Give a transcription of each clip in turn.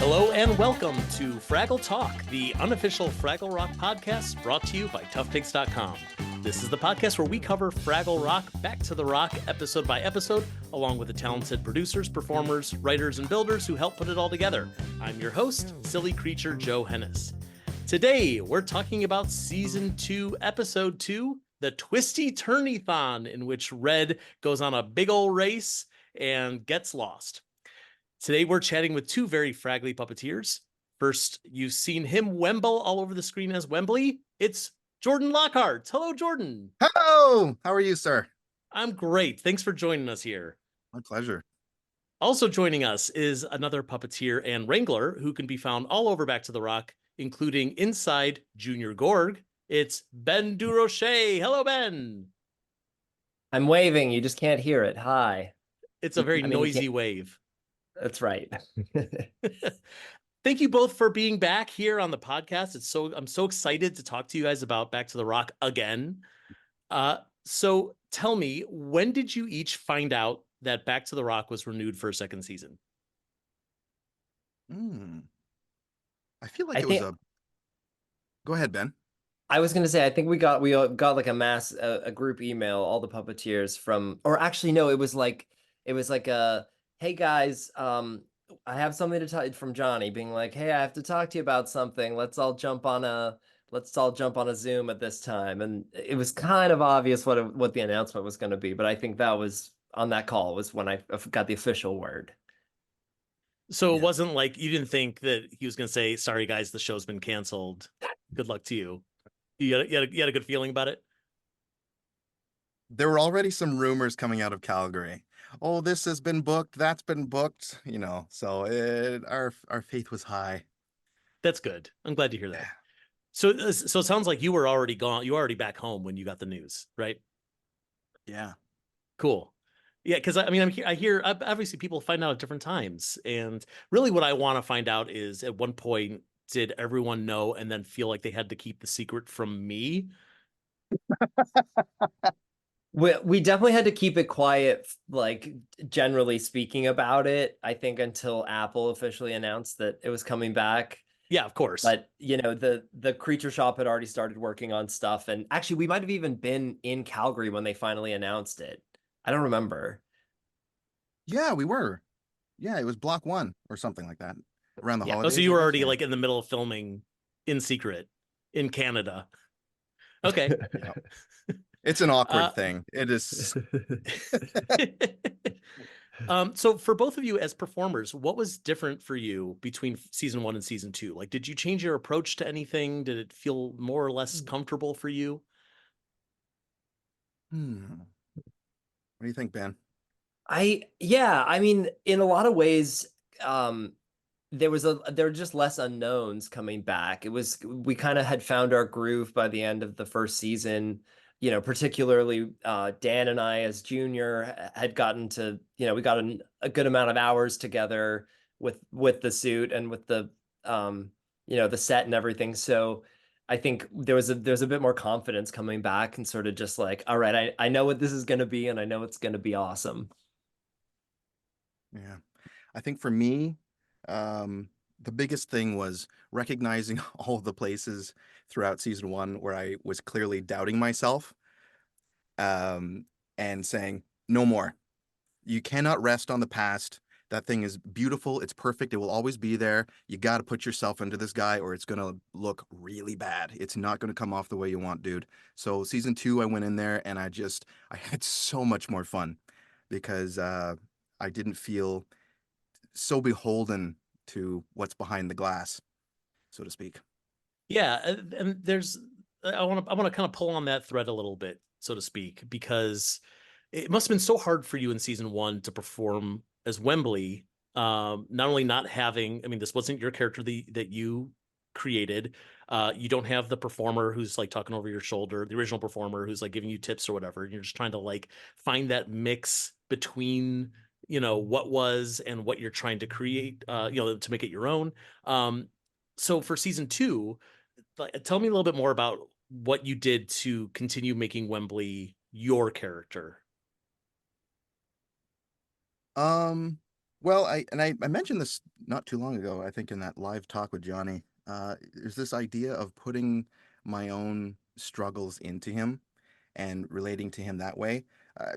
Hello and welcome to Fraggle Talk, the unofficial Fraggle Rock podcast brought to you by toughpigs.com. This is the podcast where we cover Fraggle Rock back to the rock episode by episode, along with the talented producers, performers, writers, and builders who help put it all together. I'm your host, silly creature Joe Hennis. Today, we're talking about Season 2, Episode 2, the Twisty-Turny-Thon, in which Red goes on a big ol' race and gets lost. Today, we're chatting with two very fraggly puppeteers. First, you've seen him wemble all over the screen as Wembley. It's Jordan Lockhart. Hello, Jordan. Hello. How are you, sir? I'm great. Thanks for joining us here. My pleasure. Also joining us is another puppeteer and wrangler who can be found all over Back to the Rock, including inside Junior Gorg. It's Ben Durocher. Hello, Ben. I'm waving. You just can't hear it. Hi. It's a very noisy wave. That's right. Thank you both for being back here on the podcast. I'm so excited to talk to you guys about Back to the Rock again. So tell me, when did you each find out that Back to the Rock was renewed for a second season? I feel like Go ahead, Ben. I was going to say, I think we got like a group email, all the puppeteers from, or actually, no, it was like a, hey guys, I have something to tell you from Johnny being like, hey, I have to talk to you about something. Let's all jump on a Zoom at this time. And it was kind of obvious what the announcement was going to be. But I think that was on that call was when I got the official word. So It wasn't like you didn't think that he was going to say, sorry guys, the show's been canceled. Good luck to you. You had a good feeling about it? There were already some rumors coming out of Calgary. Oh, this has been booked. That's been booked. So our faith was high. That's good. I'm glad to hear that. So it sounds like you were already gone. You were already back home when you got the news, right? Yeah. Cool. Yeah, because I hear obviously people find out at different times, and really what I want to find out is at one point did everyone know and then feel like they had to keep the secret from me? We definitely had to keep it quiet, like generally speaking about it, I think until Apple officially announced that it was coming back. Yeah, of course. But, the Creature Shop had already started working on stuff. And actually, we might have even been in Calgary when they finally announced it. I don't remember. Yeah, we were. Yeah, it was block 1 or something like that around the holidays. Oh, so you were already like in the middle of filming in secret in Canada. Okay. Yeah. It's an awkward thing. It is. So for both of you as performers, what was different for you between season 1 and season 2? Like, did you change your approach to anything? Did it feel more or less comfortable for you? What do you think, Ben? In a lot of ways, there were just less unknowns coming back. We kind of had found our groove by the end of the first season. Particularly Dan and I as Junior had gotten to, we got a good amount of hours together with the suit and with the, the set and everything. So I think there's a bit more confidence coming back and sort of just like, all right, I know what this is going to be and I know it's going to be awesome. Yeah. I think for me, the biggest thing was recognizing all the places throughout season 1 where I was clearly doubting myself, and saying, no more. You cannot rest on the past. That thing is beautiful. It's perfect. It will always be there. You got to put yourself into this guy or it's going to look really bad. It's not going to come off the way you want, dude. So season 2, I went in there and I had so much more fun because I didn't feel so beholden to what's behind the glass, so to speak. Yeah, and I want to kind of pull on that thread a little bit, so to speak, because it must have been so hard for you in season 1 to perform as Wembley. Not only not having, this wasn't your character that you created. You don't have the performer who's like talking over your shoulder, the original performer who's like giving you tips or whatever. You're just trying to like find that mix between what was and what you're trying to create, to make it your own. So for season 2, tell me a little bit more about what you did to continue making Wembley your character. Well, I mentioned this not too long ago, I think in that live talk with Johnny. There's this idea of putting my own struggles into him and relating to him that way.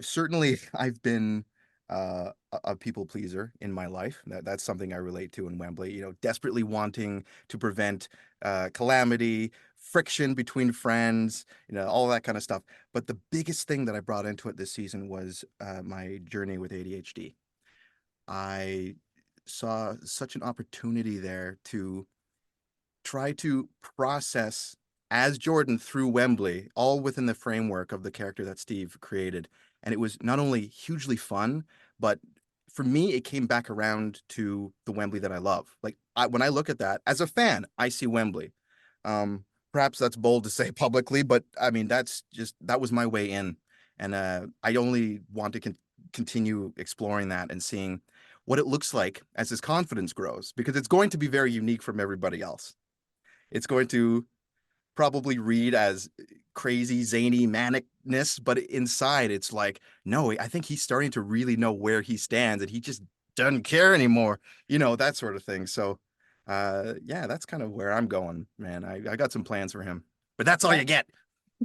Certainly, I've been a people pleaser in my life. That's something I relate to in Wembley. You know, desperately wanting to prevent calamity, friction between friends, you know, all that kind of stuff. But the biggest thing that I brought into it this season was my journey with ADHD. I saw such an opportunity there to try to process as Jordan through Wembley, all within the framework of the character that Steve created. And it was not only hugely fun, but for me, it came back around to the Wembley that I love. Like when I look at that as a fan, I see Wembley. Perhaps that's bold to say publicly, but I mean, that was my way in. And I only want to continue exploring that and seeing what it looks like as his confidence grows, because it's going to be very unique from everybody else. It's going to probably read as crazy, zany manicness, but inside it's like, no, I think he's starting to really know where he stands and he just doesn't care anymore, you know, that sort of thing. So, yeah, that's kind of where I'm going, man. I got some plans for him, but that's all you get.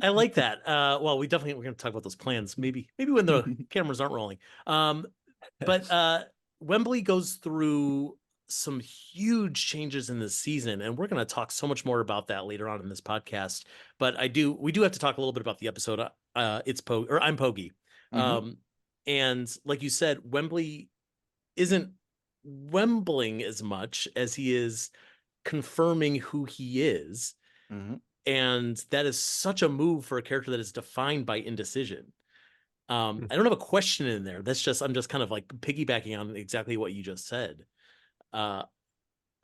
I like that. Well, we're going to talk about those plans maybe when the cameras aren't rolling. But Wembley goes through some huge changes in this season, and we're going to talk so much more about that later on in this podcast. But we do have to talk a little bit about the episode. I'm Pogie. And like you said, Wembley isn't Wembling as much as he is confirming who he is. And that is such a move for a character that is defined by indecision. I don't have a question in there. I'm just kind of like piggybacking on exactly what you just said. How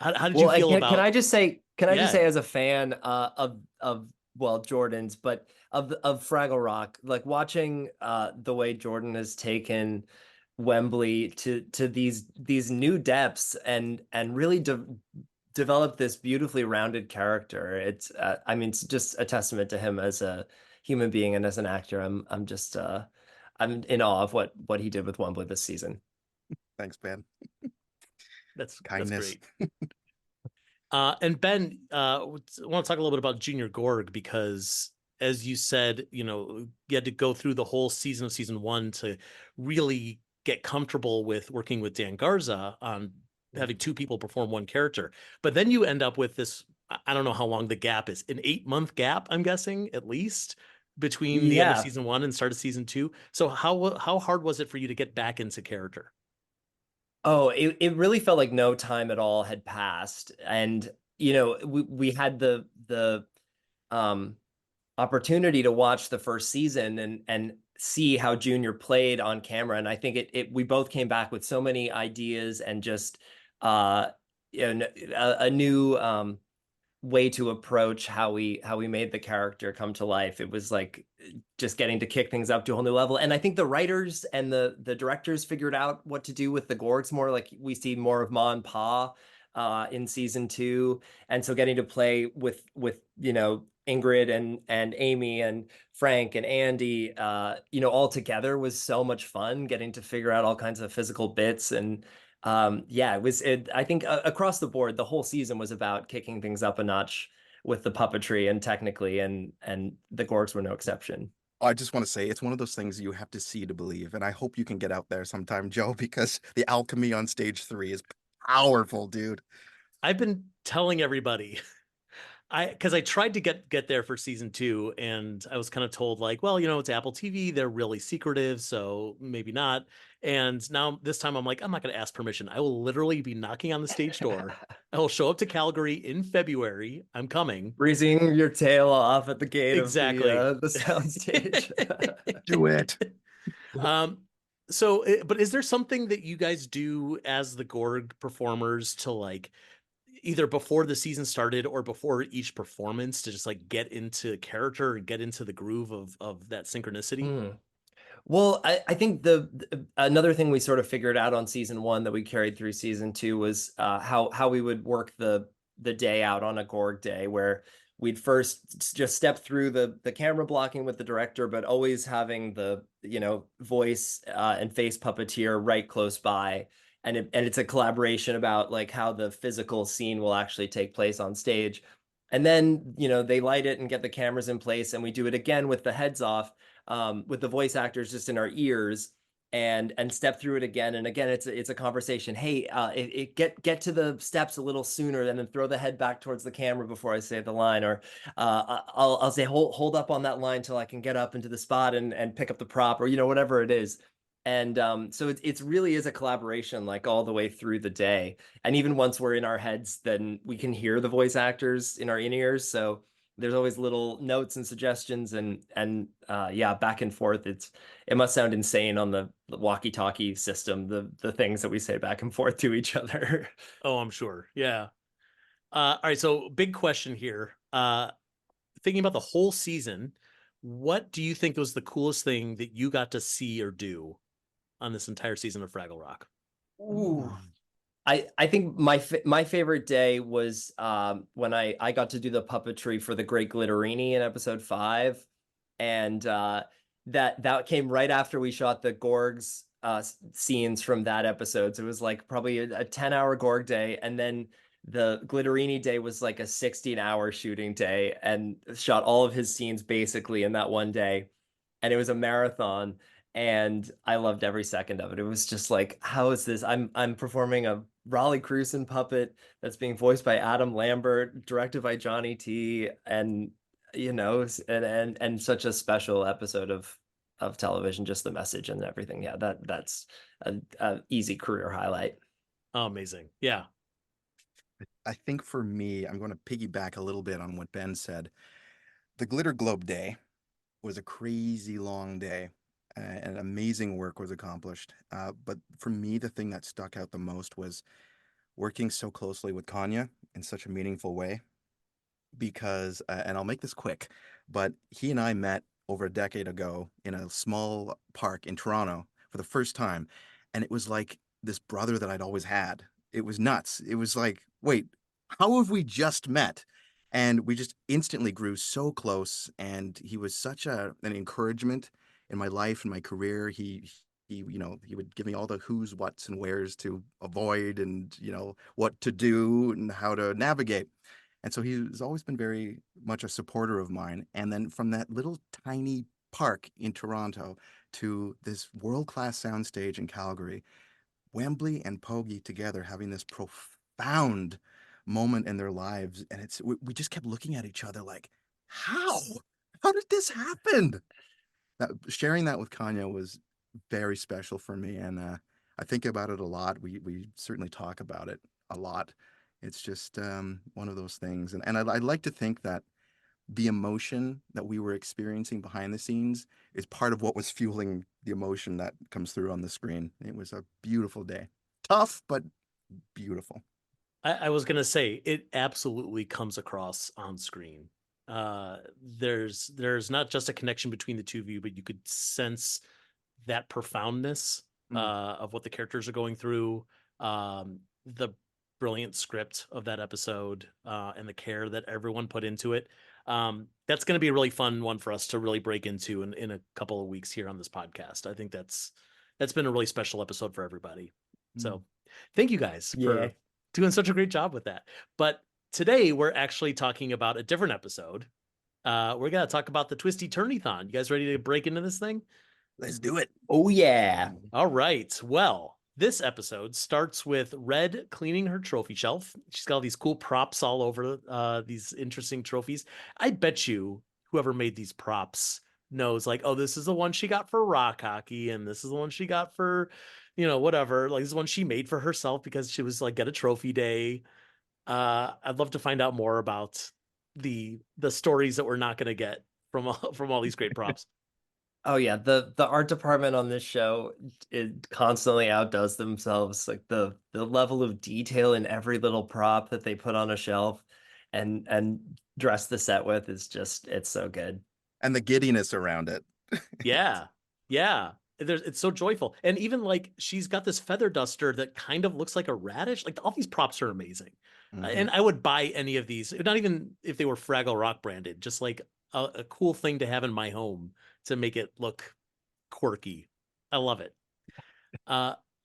did you feel about? Can I just say as a fan of well, Jordan's, but of Fraggle Rock, like watching the way Jordan has taken Wembley to these new depths and really developed this beautifully rounded character. It's I mean, it's just a testament to him as a human being and as an actor. I'm just I'm in awe of what he did with Wembley this season. Thanks, Ben. That's kindness. That's great. And Ben, I want to talk a little bit about Junior Gorg, because as you said, you know, you had to go through the whole season of season 1 to really get comfortable with working with Dan Garza on having two people perform one character. But then you end up with this, I don't know how long the gap is, an 8-month gap, I'm guessing, at least, between the end of season 1 and start of season 2. So how hard was it for you to get back into character? Oh, it really felt like no time at all had passed. And, you know, we had the opportunity to watch the first season and see how Junior played on camera. And I think we both came back with so many ideas and just a new way to approach how we made the character come to life. It was like just getting to kick things up to a whole new level. And I think the writers and the directors figured out what to do with the Gorgs more. Like we see more of Ma and Pa in season 2. And so getting to play with you know, Ingrid and Amy and Frank and Andy, you know, all together was so much fun, getting to figure out all kinds of physical bits. And yeah, I think across the board, the whole season was about kicking things up a notch with the puppetry and technically, and the Gorgs were no exception. I just want to say it's one of those things you have to see to believe. And I hope you can get out there sometime, Joe, because the alchemy on stage 3 is powerful, dude. I've been telling everybody, because I tried to get there for season 2, and I was kind of told like, well, you know, it's Apple TV, they're really secretive, so maybe not. And now this time I'm like, I'm not going to ask permission. I will literally be knocking on the stage door. I will show up to Calgary in February. I'm coming. Freezing your tail off at the gate Exactly. of the soundstage. Do it. So, but is there something that you guys do as the Gorg performers to like either before the season started or before each performance to just like get into character and get into the groove of that synchronicity? Well, I think another thing we sort of figured out on season 1 that we carried through season 2 was how we would work the day out on a Gorg day, where we'd first just step through the camera blocking with the director, but always having the, you know, voice and face puppeteer right close by. and it's a collaboration about like how the physical scene will actually take place on stage. And then, they light it and get the cameras in place, and we do it again with the heads off, with the voice actors just in our ears, and step through it again. And again, it's a conversation. Hey, get to the steps a little sooner, and then throw the head back towards the camera before I say the line, or I'll say hold up on that line till I can get up into the spot and pick up the prop, or whatever it is. And so it's really is a collaboration like all the way through the day. And even once we're in our heads, then we can hear the voice actors in our in-ears. So there's always little notes and suggestions, and yeah, back and forth. It must sound insane on the walkie-talkie system, the things that we say back and forth to each other. Oh, I'm sure. Yeah. All right. So big question here. Thinking about the whole season, what do you think was the coolest thing that you got to see or do on this entire season of Fraggle Rock? Ooh. I think my favorite day was when I got to do the puppetry for the Great Glitterini in episode 5, and that came right after we shot the Gorgs scenes from that episode. So it was like probably a 10-hour Gorg day, and then the Glitterini day was like a 16-hour shooting day, and shot all of his scenes basically in that one day, and it was a marathon. And I loved every second of it. It was just like, how is this? I'm performing a Raleigh Cruson puppet that's being voiced by Adam Lambert, directed by Johnny T, and and such a special episode of television. Just the message and everything. Yeah, that's a easy career highlight. Oh, amazing. Yeah. I think for me, I'm going to piggyback a little bit on what Ben said. The Glitter Globe Day was a crazy long day, and amazing work was accomplished. But for me, the thing that stuck out the most was working so closely with Kanya in such a meaningful way. Because, and I'll make this quick, but he and I met over a decade ago in a small park in Toronto for the first time. And it was like this brother that I'd always had. It was nuts. It was like, wait, how have we just met? And we just instantly grew so close. And he was such an encouragement in my life and my career. He would give me all the who's, what's, and where's to avoid, and what to do and how to navigate. And so he's always been very much a supporter of mine. And then from that little tiny park in Toronto to this world-class soundstage in Calgary, Wembley and Pogie together having this profound moment in their lives. And we just kept looking at each other like, how? How did this happen? Sharing that with Kanya was very special for me. And I think about it a lot. We certainly talk about it a lot. It's just one of those things. And I'd like to think that the emotion that we were experiencing behind the scenes is part of what was fueling the emotion that comes through on the screen. It was a beautiful day. Tough, but beautiful. I was going to say, it absolutely comes across on screen. There's not just a connection between the two of you, but you could sense that profoundness of what the characters are going through, the brilliant script of that episode, and the care that everyone put into it. That's going to be a really fun one for us to really break into in a couple of weeks here on this podcast. I think that's been a really special episode for everybody. So thank you guys for doing such a great job with that. But today we're actually talking about a different episode. We're going to talk about the Twisty-Turny-Thon. You guys ready to break into this thing? Let's do it. Oh, yeah. All right. Well, this episode starts with Red cleaning her trophy shelf. She's got all these cool props all over these interesting trophies. I bet you whoever made these props knows, like, oh, this is the one she got for rock hockey, and this is the one she got for, whatever. Like, this is one she made for herself because she was like, get a trophy day. I'd love to find out more about the stories that we're not going to get from all these great props. Oh yeah, the art department on this show, it constantly outdoes themselves. Like the level of detail in every little prop that they put on a shelf and dress the set with is just, it's so good. And the giddiness around it. Yeah. It's so joyful. And even like she's got this feather duster that kind of looks like a radish. Like all these props are amazing. And I would buy any of these, not even if they were Fraggle Rock branded, just like a cool thing to have in my home to make it look quirky. I love it.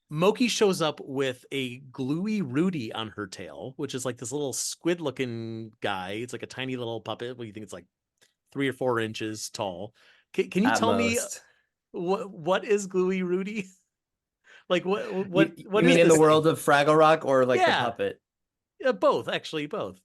Moki shows up with a gluey Rudy on her tail, which is like this little squid looking guy. It's like a tiny little puppet. What do you think? It's like 3 or 4 inches tall. Can you At tell me most. what is gluey Rudy? Like what You is mean in the this world thing? of Fraggle Rock or like the Yeah, puppet? both actually, both.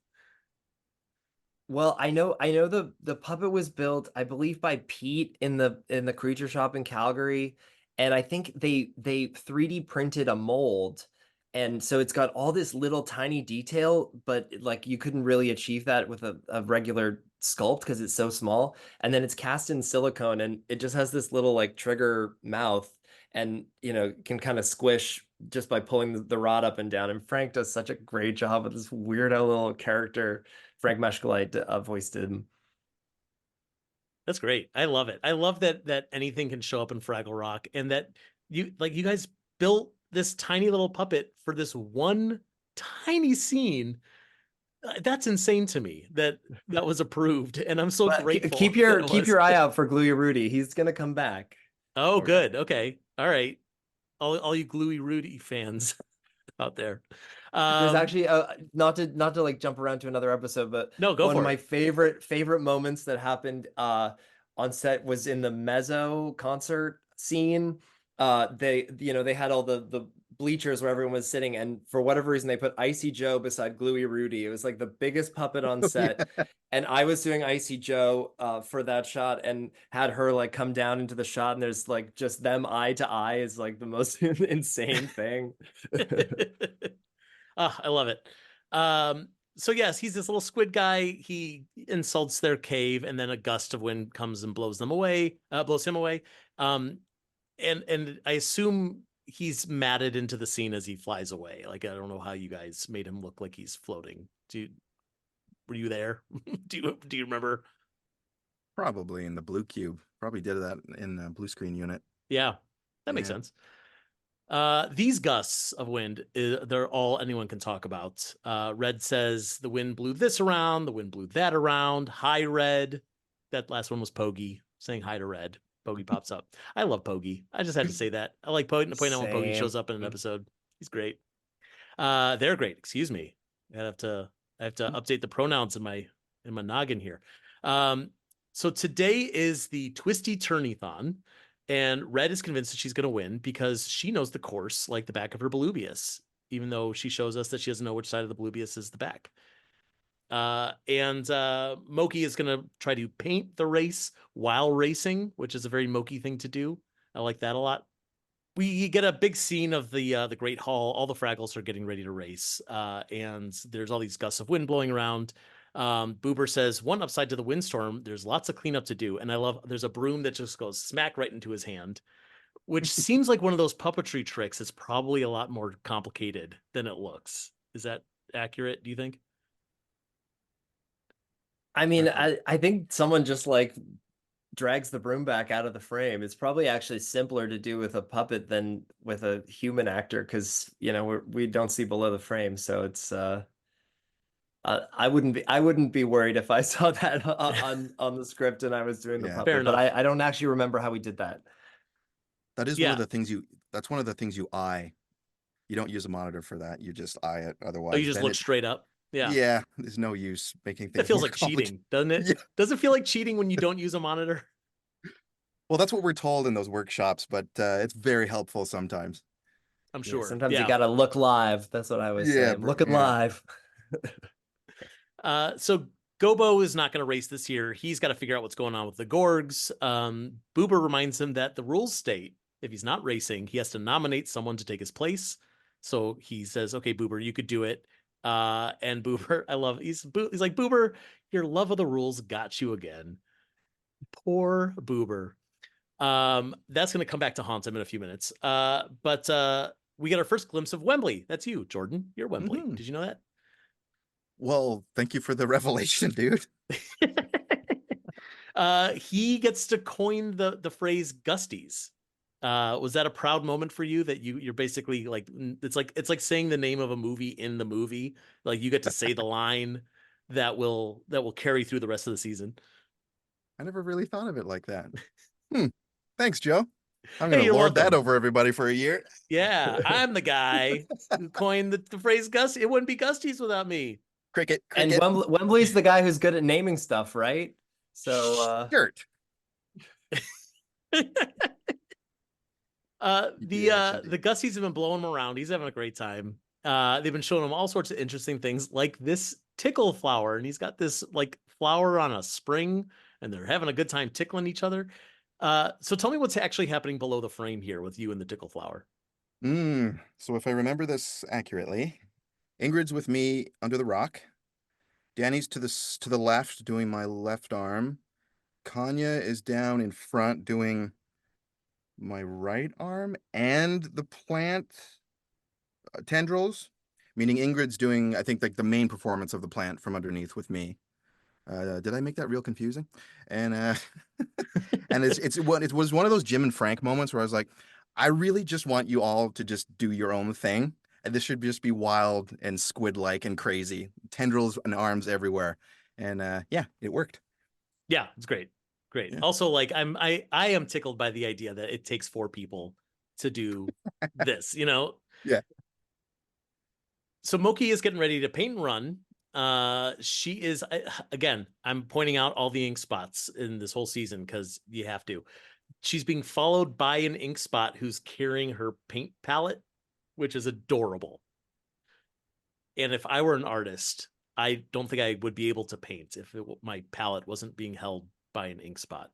Well, I know the puppet was built, I believe, by Pete in the creature shop in Calgary, and I think they 3D printed a mold, and so it's got all this little tiny detail, but like you couldn't really achieve that with a regular sculpt because it's so small. And then it's cast in silicone, and it just has this little like trigger mouth, and can kind of squish just by pulling the rod up and down. And Frank does such a great job with this weirdo little character. Frank Meshkulite voiced him. That's great. I love it. I love that anything can show up in Fraggle Rock, and that you guys built this tiny little puppet for this one tiny scene. That's insane to me that was approved, and I'm so But grateful keep that your it keep was. your eye out for Gluey Rudy. He's gonna come back. Oh, good. Okay. All right. All you Gluey Rudy fans out there. There's actually not to like jump around to another episode, but No, go one of for my it. favorite moments that happened on set was in the Mezzo concert scene. They had all the bleachers where everyone was sitting, and for whatever reason they put Icy Joe beside Gluey Rudy. It was like the biggest puppet on set. Yeah. And I was doing Icy Joe for that shot, and had her like come down into the shot, and there's like just them eye to eye is like the most insane thing. Ah, I love it. So yes, he's this little squid guy. He insults their cave, and then a gust of wind comes and blows him away. Um, and I assume he's matted into the scene as he flies away. Like, I don't know how you guys made him look like he's floating. Were you there? Do you remember? Probably in the blue cube. Probably did that in the blue screen unit. Yeah, that makes Yeah. sense. These gusts of wind, they're all anyone can talk about. Red says the wind blew this around, the wind blew that around. Hi, Red. That last one was Pogi saying hi to Red. Pogi pops up. I love Pogi. I just had to say that. I like point out when Pogi shows up in an episode. He's great. They're great. Excuse me. I have to update the pronouns in my noggin here. So today is the Twisty-Turny-Thon. And Red is convinced that she's going to win because she knows the course like the back of her Belubius, even though she shows us that she doesn't know which side of the Belubius is the back. And Moki is going to try to paint the race while racing, which is a very Moki thing to do. I like that a lot. We get a big scene of the Great Hall. All the Fraggles are getting ready to race, and there's all these gusts of wind blowing around. Boober says, one upside to the windstorm, there's lots of cleanup to do. And I love, there's a broom that just goes smack right into his hand, which seems like one of those puppetry tricks. It's probably a lot more complicated than it looks. Is that accurate, do you think? I mean, I think someone just like drags the broom back out of the frame. It's probably actually simpler to do with a puppet than with a human actor, because we don't see below the frame. So it's I wouldn't be worried if I saw that on the script and I was doing the Yeah. puppet. Fair But enough. I don't actually remember how we did that. That is one of Yeah. the things that's one of the things you eye. You don't use a monitor for that. You just eye it. Otherwise, Oh, you just look straight up. Yeah. Yeah, there's no use making That things feels more like cheating, doesn't it? Yeah. Does it feel like cheating when you don't use a monitor? Well, that's what we're told in those workshops, but it's very helpful sometimes. I'm Yeah, sure. sometimes you Yeah. gotta look live. That's what I was Yeah, saying. Looking yeah. live. So Gobo is not going to race this year. He's got to figure out what's going on with the Gorgs. Boober reminds him that the rules state if he's not racing, he has to nominate someone to take his place. So he says, "Okay, Boober, you could do it." And Boober, he's like, "Boober, your love of the rules got you again." Poor Boober. That's going to come back to haunt him in a few minutes. But we get our first glimpse of Wembley. That's you, Jordan. You're Wembley. Mhm. Did you know that? Well, thank you for the revelation, dude. He gets to coin the phrase Gusties. Was that a proud moment for you that you're basically like, it's like saying the name of a movie in the movie, like you get to say the line that will carry through the rest of the season? I never really thought of it like that. Thanks, Joe. I'm Hey, gonna you're lord that welcome. over everybody for a year. Yeah, I'm the guy who coined the phrase Gusty. It wouldn't be Gusties without me. Cricket, And cricket. Wembley's the guy who's good at naming stuff, right? So Shirt. Yeah, The Gussies have been blowing him around. He's having a great time. They've been showing him all sorts of interesting things, like this tickle flower, and he's got this like flower on a spring, and they're having a good time tickling each other. So tell me what's actually happening below the frame here with you and the tickle flower. So if I remember this accurately, Ingrid's with me under the rock. Danny's to the left doing my left arm. Kanya is down in front doing my right arm and the plant tendrils, meaning Ingrid's doing, I think, like the main performance of the plant from underneath with me. Did I make that real confusing? And and it was one of those Jim and Frank moments where I was like, I really just want you all to just do your own thing, and this should just be wild and squid-like and crazy, tendrils and arms everywhere. And yeah, it worked. Yeah, it's great. Great. Yeah. Also, like I am tickled by the idea that it takes 4 people to do this, you know? Yeah. So Moki is getting ready to paint and run. She is again, I'm pointing out all the ink spots in this whole season because you have to. She's being followed by an ink spot who's carrying her paint palette, which is adorable. And if I were an artist, I don't think I would be able to paint if my palette wasn't being held by an ink spot.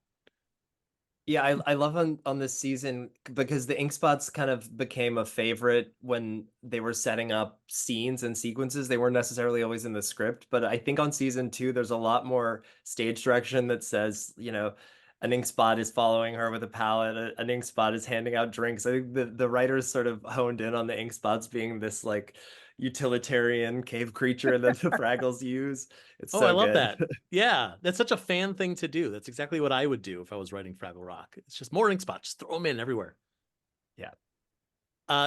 yeah, I love on this season because the ink spots kind of became a favorite when they were setting up scenes and sequences. They weren't necessarily always in the script, but I think on season 2 there's a lot more stage direction that says, an ink spot is following her with a palette, an ink spot is handing out drinks. I think the writers sort of honed in on the ink spots being this like utilitarian cave creature that the Fraggles use. It's Oh, I so love good. that. Yeah, that's such a fan thing to do. That's exactly what I would do if I was writing Fraggle Rock. It's just more ink spots, just throw them in everywhere. Yeah.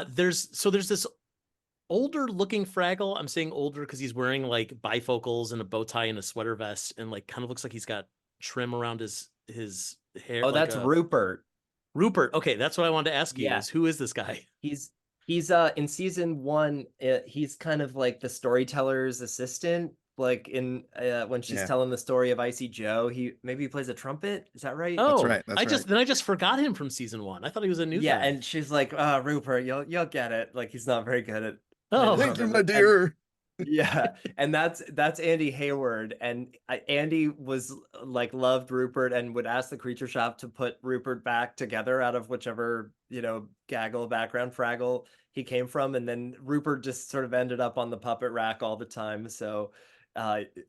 There's this older looking Fraggle. I'm saying older because he's wearing like bifocals and a bow tie and a sweater vest, and like kind of looks like he's got trim around his hair. Oh, Like that's a Rupert. Rupert. Okay, that's what I wanted to ask you. Yeah. Is who is this guy? He's in season 1, he's kind of like the storyteller's assistant. Like in when she's Yeah. telling the story of Icy Joe, he plays a trumpet. Is that right? That's Oh, right. That's right. I just forgot him from season 1. I thought he was a new Yeah, guy. and she's like, Rupert, you'll get it. Like he's not very good at playing Oh, the Thank you, trumpet. my dear. Yeah, and that's Andy Hayward, and Andy was like loved Rupert and would ask the Creature Shop to put Rupert back together out of whichever gaggle background Fraggle he came from, and then Rupert just sort of ended up on the puppet rack all the time. So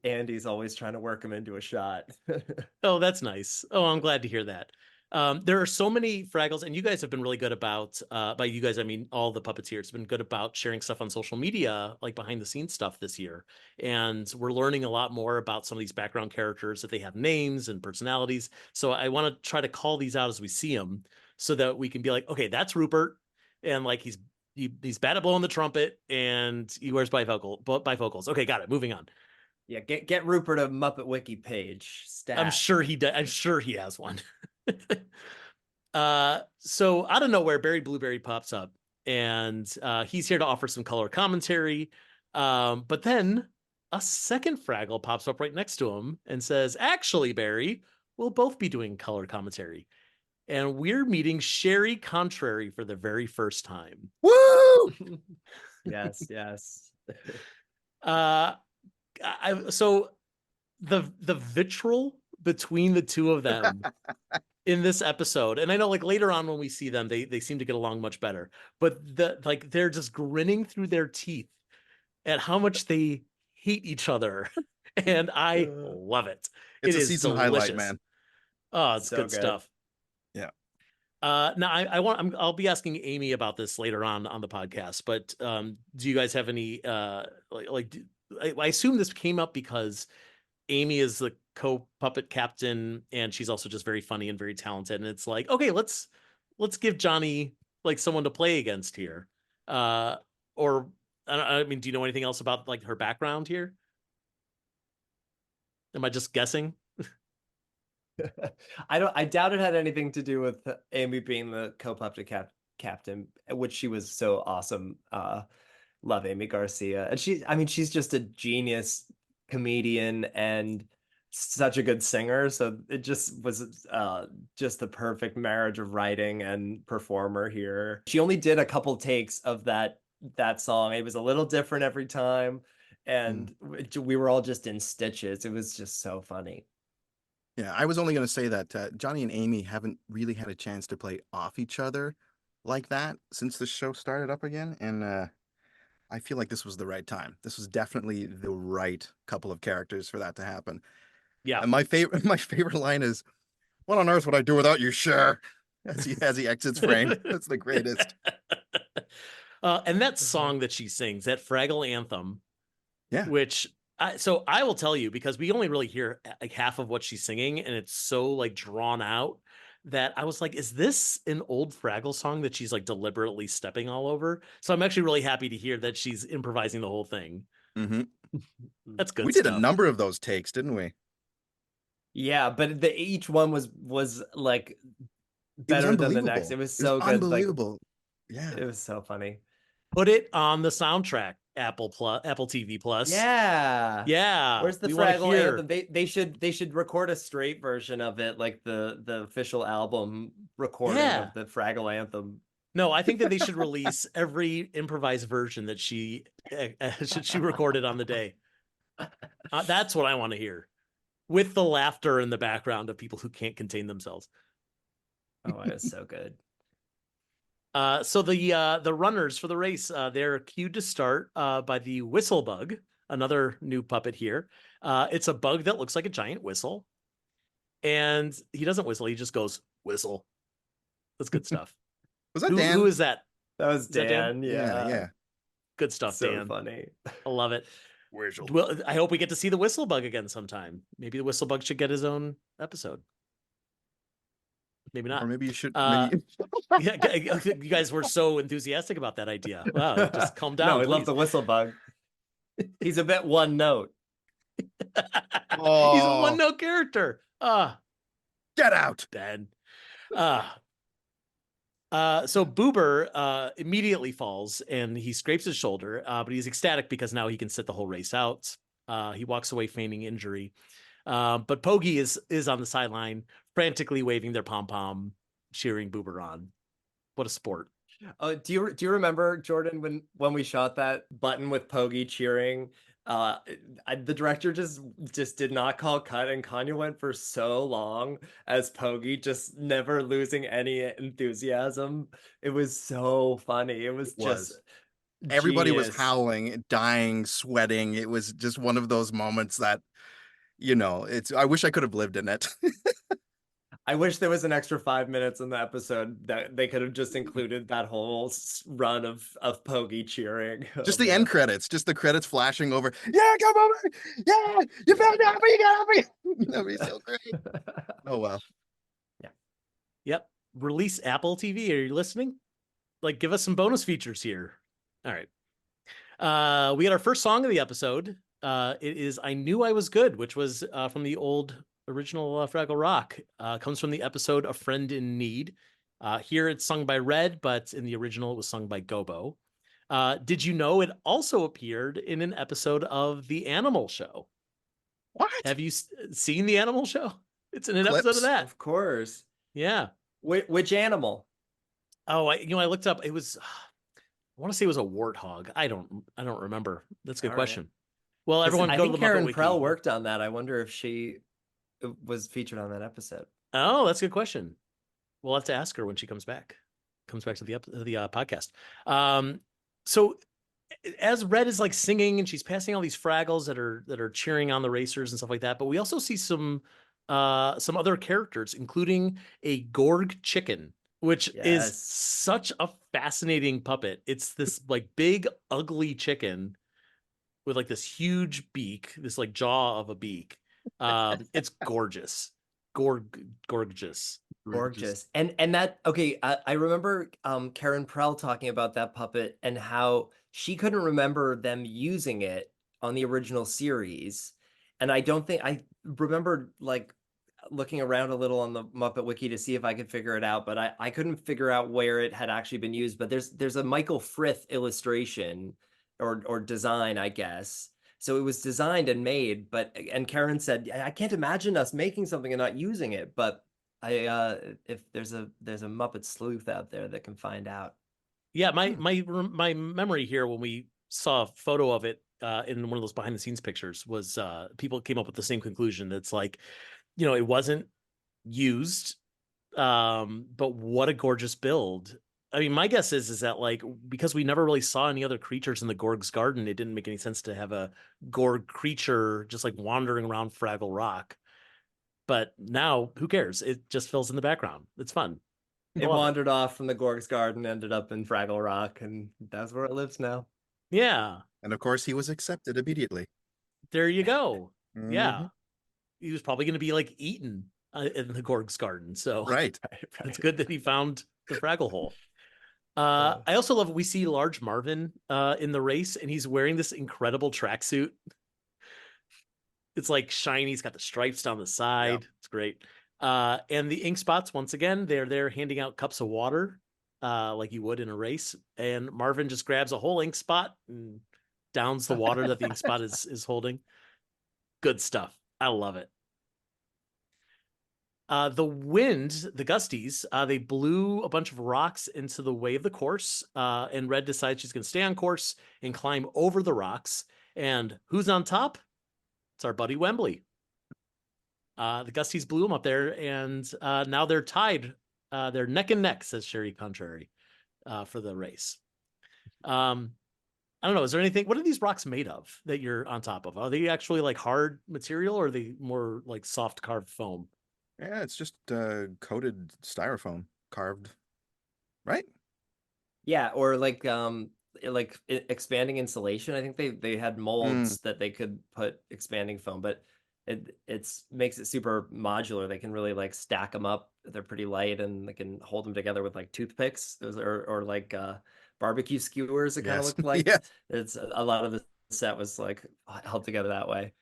Andy's always trying to work him into a shot. Oh, that's nice. Oh, I'm glad to hear that. There are so many Fraggles, and you guys have been really good about, by you guys, I mean all the puppeteers have been good about sharing stuff on social media, like behind the scenes stuff this year. And we're learning a lot more about some of these background characters that they have names and personalities. So I want to try to call these out as we see them so that we can be like, okay, that's Rupert. And like he's bad at blowing the trumpet and he wears bifocals. Okay, got it. Moving on. Yeah, get Rupert a Muppet Wiki page stat. I'm sure he does. I'm sure he has one. So out of nowhere, Barry Blueberry pops up, and he's here to offer some color commentary. But then a second Fraggle pops up right next to him and says, "Actually, Barry, we'll both be doing color commentary." And we're meeting Sherry Contrary for the very first time. Woo! Yes, yes. So the vitriol between the two of them in this episode, and I know like later on when we see them, they seem to get along much better, but they're just grinning through their teeth at how much they hate each other, and I love it. It's It a is season delicious. highlight, man. Oh, it's So good good. stuff. Yeah. Now I'll be asking Amy about this later on the podcast, but do you guys have any I assume this came up because Amy is the co-puppet captain and she's also just very funny and very talented, and it's like, okay, let's give Johnny like someone to play against here. Or I mean, do you know anything else about like her background here? Am I just guessing? I doubt it had anything to do with Amy being the co-puppet captain, which she was so awesome. Love Amy Garcia. And I mean, she's just a genius comedian and such a good singer. So it just was just the perfect marriage of writing and performer here. She only did a couple takes of that song. It was a little different every time. And we were all just in stitches. It was just so funny. Yeah, I was only going to say that Johnny and Amy haven't really had a chance to play off each other like that since the show started up again. And I feel like this was the right time. This was definitely the right couple of characters for that to happen. Yeah. And my favorite line is, "What on earth would I do without you, Cher?" As he exits frame. That's the greatest. And that song that she sings, that Fraggle anthem, Yeah. which so I will tell you, because we only really hear like half of what she's singing, and it's so like drawn out that I was like, is this an old Fraggle song that she's like deliberately stepping all over? So I'm actually really happy to hear that she's improvising the whole thing. Mm-hmm. That's good We stuff. did a number of those takes, didn't we? Yeah, but each one was like better than the next. It was so good. Unbelievable. Like, yeah. it was so funny. Put it on the soundtrack, Apple TV Plus. Yeah. Where's the we wanna Fraggle hear. anthem? They should record a straight version of it, like the official album recording Yeah. of the Fraggle anthem. No, I think that they should release every improvised version that she recorded on the day. That's what I want to hear, with the laughter in the background of people who can't contain themselves. Oh, it was so good. So the runners for the race, they're cued to start by the whistle bug, another new puppet here. It's a bug that looks like a giant whistle, and he doesn't whistle; he just goes whistle. That's good stuff. Was that Dan? Who is that? That was Dan. Dan? Yeah. Good stuff, So Dan. funny. I love it. Whistle. Well, I hope we get to see the whistle bug again sometime. Maybe the whistle bug should get his own episode. Maybe not. Or maybe you should. Yeah, you guys were so enthusiastic about that idea. Wow, just calm down. No, I love the whistle bug. He's a bit one note. He's a one note character. Get out, Ben. So Boober immediately falls and he scrapes his shoulder, but he's ecstatic because now he can sit the whole race out. He walks away feigning injury. But Poggy is on the sideline, frantically waving their pom-pom, cheering Boober on. What a sport. Do you remember, Jordan, when we shot that button with Poggy cheering? The director just did not call cut, and Kanye went for so long as Poggy, just never losing any enthusiasm. It was so funny. It was just everybody was genius. howling, dying, sweating. It was just one of those moments that, I wish I could have lived in it. I wish there was an extra 5 minutes in the episode that they could have just included that whole run of Poggy cheering. Just the end credits, just the credits flashing over. Yeah, come over. Yeah, you found out, but you got me. That'd be so great. Oh, wow. Yeah. Yep. Release Apple TV. Are you listening? Like, give us some bonus features here. All right. We got our first song of the episode. It is I Knew I Was Good, which was from the original Fraggle Rock. Comes from the episode A Friend in Need. Here it's sung by Red, but in the original it was sung by Gobo. Did you know it also appeared in an episode of The Animal Show? What? Have you seen The Animal Show? It's in an episode of that. Of course. Yeah. Which animal? Oh, I looked up. It was, I want to say it was a warthog. I don't remember. That's a good question. Well, everyone I go think to the Karen Muppet Prell Wiki. worked on that. I wonder if she was featured on that episode. Oh, that's a good question. We'll have to ask her when she comes back to the podcast. So as Red is like singing and she's passing all these Fraggles that are cheering on the racers and stuff like that, but we also see some other characters, including a Gorg chicken, which is such a fascinating puppet. It's this like big ugly chicken with like this huge beak, this like jaw of a beak. It's gorgeous. Gorgeous. And that, okay, I remember Karen Prell talking about that puppet and how she couldn't remember them using it on the original series. And I don't think I remember like looking around a little on the Muppet Wiki to see if I could figure it out, but I couldn't figure out where it had actually been used. But there's a Michael Frith illustration or design, I guess. So it was designed and made, and Karen said, I can't imagine us making something and not using it. But if there's a Muppet sleuth out there that can find out. Yeah, my memory here when we saw a photo of it in one of those behind the scenes pictures was people came up with the same conclusion. It's like, it wasn't used, but what a gorgeous build. I mean, my guess is that, like, because we never really saw any other creatures in the Gorg's garden, it didn't make any sense to have a Gorg creature just like wandering around Fraggle Rock. But now, who cares? It just fills in the background. It's fun. It wandered off from the Gorg's garden, ended up in Fraggle Rock, and that's where it lives now. Yeah. And of course, he was accepted immediately. There you go. Mhm. Yeah. He was probably going to be like eaten in the Gorg's garden. So Right. it's good that he found the Fraggle hole. I also love we see Large Marvin in the race, and he's wearing this incredible tracksuit. It's like shiny. He's got the stripes down the side. Yep. It's great. And the ink spots, once again, they're there handing out cups of water like you would in a race. And Marvin just grabs a whole ink spot and downs the water that the ink spot is holding. Good stuff. I love it. The wind, the gusties, they blew a bunch of rocks into the way of the course, and Red decides she's going to stay on course and climb over the rocks. And who's on top? It's our buddy Wembley. The gusties blew him up there, and now they're tied. They're neck and neck, says Sherry Contrary, for the race. I don't know. Is there anything? What are these rocks made of that you're on top of? Are they actually like hard material, or are they more like soft carved foam? Yeah, it's just coated styrofoam carved, right? Yeah, or like expanding insulation. I think they had molds that they could put expanding foam, but it's makes it super modular. They can really like stack them up. They're pretty light, and they can hold them together with like toothpicks. Those or like barbecue skewers. It kind of looked like. Yes. It's a lot of the set was like held together that way.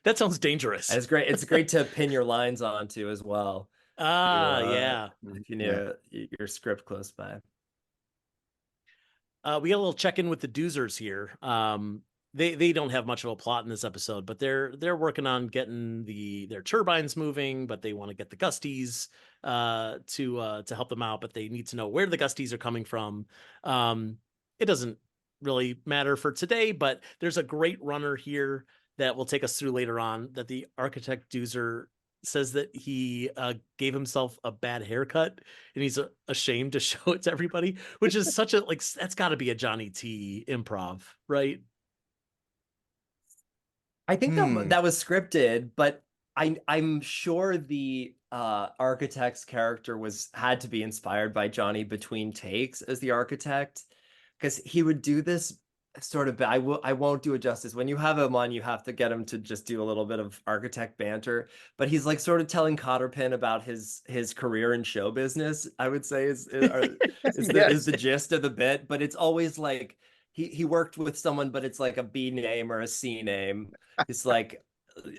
That sounds dangerous. And it's great to pin your lines onto as well. Yeah. If you need your script close by. We got a little check-in with the Doozers here. They don't have much of a plot in this episode, but they're working on getting their turbines moving, but they want to get the gusties to help them out, but they need to know where the gusties are coming from. It doesn't really matter for today, but there's a great runner here that will take us through later on, that the architect Doozer says that he gave himself a bad haircut and he's ashamed to show it to everybody, which is such a, like, that's got to be a Johnny T improv, right? I think that was scripted, but I'm sure the architect's character had to be inspired by Johnny between takes as the architect, because he would do this sort of, I won't do it justice. When you have him on, you have to get him to just do a little bit of architect banter, but he's like sort of telling Cotterpin about his career in show business, I would say is the gist of the bit. But it's always like he worked with someone, but it's like a B name or a C name. It's like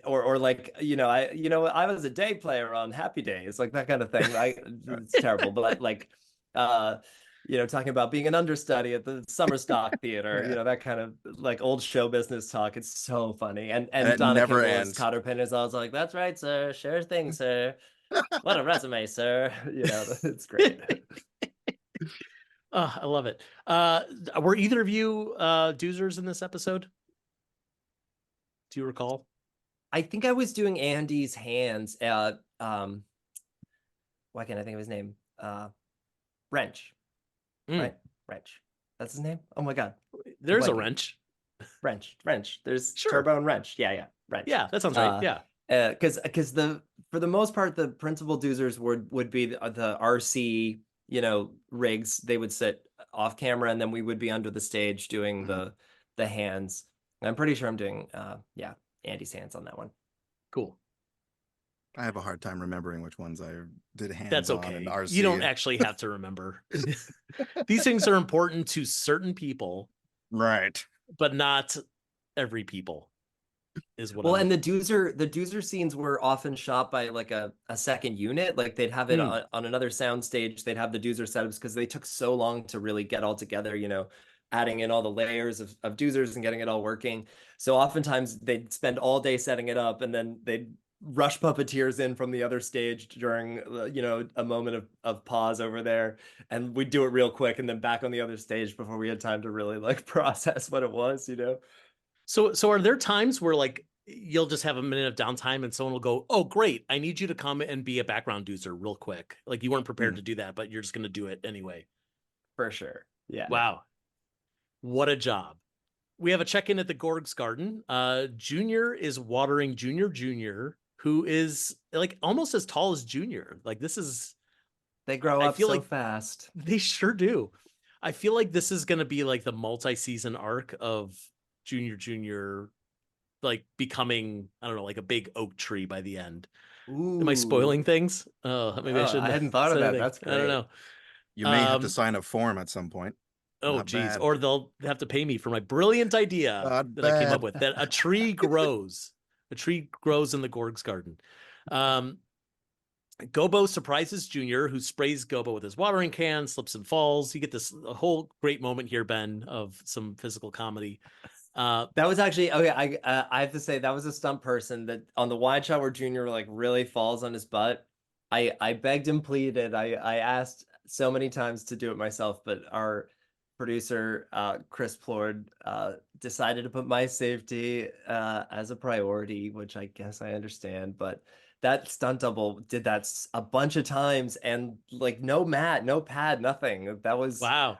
or like, I was a day player on Happy Days, like that kind of thing. It's terrible, but like talking about being an understudy at the Summer Stock Theater, that kind of like old show business talk. It's so funny. And Donna never Kimball ends. as Cotterpin is always like, "That's right, sir. Sure thing, sir. What a resume, sir." It's great. Oh, I love it. Were either of you Doozers in this episode? Do you recall? I think I was doing Andy's hands. Why can't I think of his name? Wrench. Right? Wrench. That's his name? Oh my God. There's a wrench. Wrench. There's Turbo and Wrench. Yeah. Wrench. Yeah, that sounds right. Yeah. Because for the most part, the principal Doozers would be the RC, rigs. They would sit off camera, and then we would be under the stage doing the hands. And I'm pretty sure I'm doing Andy's hands on that one. Cool. I have a hard time remembering which ones I did hands That's on. okay. And RC. You don't actually have to remember. These things are important to certain people, right? But not every people. is what Well, I'm. and the doozer scenes were often shot by like a second unit. Like they'd have it Hmm. on another sound stage. They'd have the doozer setups because they took so long to really get all together, adding in all the layers of doozers and getting it all working. So oftentimes they'd spend all day setting it up and then they'd rush puppeteers in from the other stage during, a moment of pause over there. And we'd do it real quick and then back on the other stage before we had time to really like process what it was. So are there times where like you'll just have a minute of downtime and someone will go, "Oh, great, I need you to come and be a background doozer real quick." Like you weren't prepared Mm. to do that, but you're just going to do it anyway. For sure. Yeah. Wow, what a job! We have a check-in at the Gorg's garden. Junior is watering Junior, who is like almost as tall as Junior. Like this is, They grow I up feel so like fast. they sure do. I feel like this is going to be like the multi-season arc of Junior, like becoming, I don't know, like a big oak tree by the end. Am I Ooh. spoiling things? Oh, maybe I Oh, I shouldn't have hadn't thought of said that. anything. That's I don't great. know. You may have to Um, sign a form at some point. oh, Not geez. bad. Or they'll have to pay me for my brilliant idea Not that I came up bad. with, that a tree grows. A tree grows in the Gorg's garden. Um, Gobo surprises Junior, who sprays Gobo with his watering can, slips and falls. You get this a whole great moment here, Ben, of some physical comedy. That was actually okay. I have to say that was a stunt person that on the wide shot where Junior like really falls on his butt. I begged and pleaded. I asked so many times to do it myself, but our producer Chris Plord decided to put my safety as a priority, which I guess I understand. But that stunt double did that a bunch of times and like no mat, no pad, nothing. That was wow.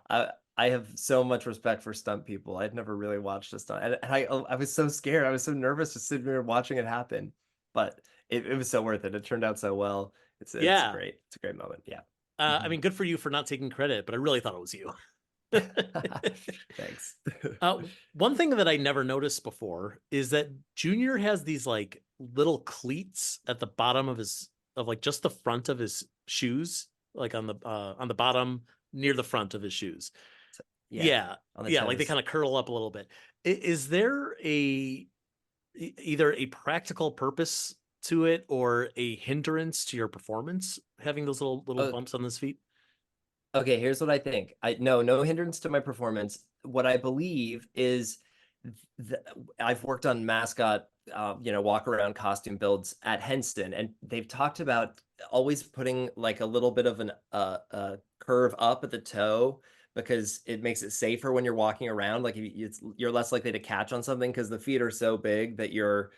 I have so much respect for stunt people. I'd never really watched a stunt, and I was so scared. I was so nervous to sit there watching it happen, but it was so worth it. It turned out so well. It's Yeah. great. It's a great moment. Yeah. I mean, good for you for not taking credit, but I really thought it was you. Thanks. uh, One thing that I never noticed before is that Junior has these like little cleats at the bottom of like just the front of his shoes, like on the bottom near the front of his shoes. Yeah, Yeah, on the yeah, like they toes. kind of curl up a little bit. Is there either a practical purpose to it or a hindrance to your performance having those little Oh, bumps on his feet? okay, here's what I think. No hindrance to my performance. What I believe is th I've worked on mascot, walk around costume builds at Henston, and they've talked about always putting like a little bit of a curve up at the toe because it makes it safer when you're walking around. Like you're less likely to catch on something because the feet are so big that your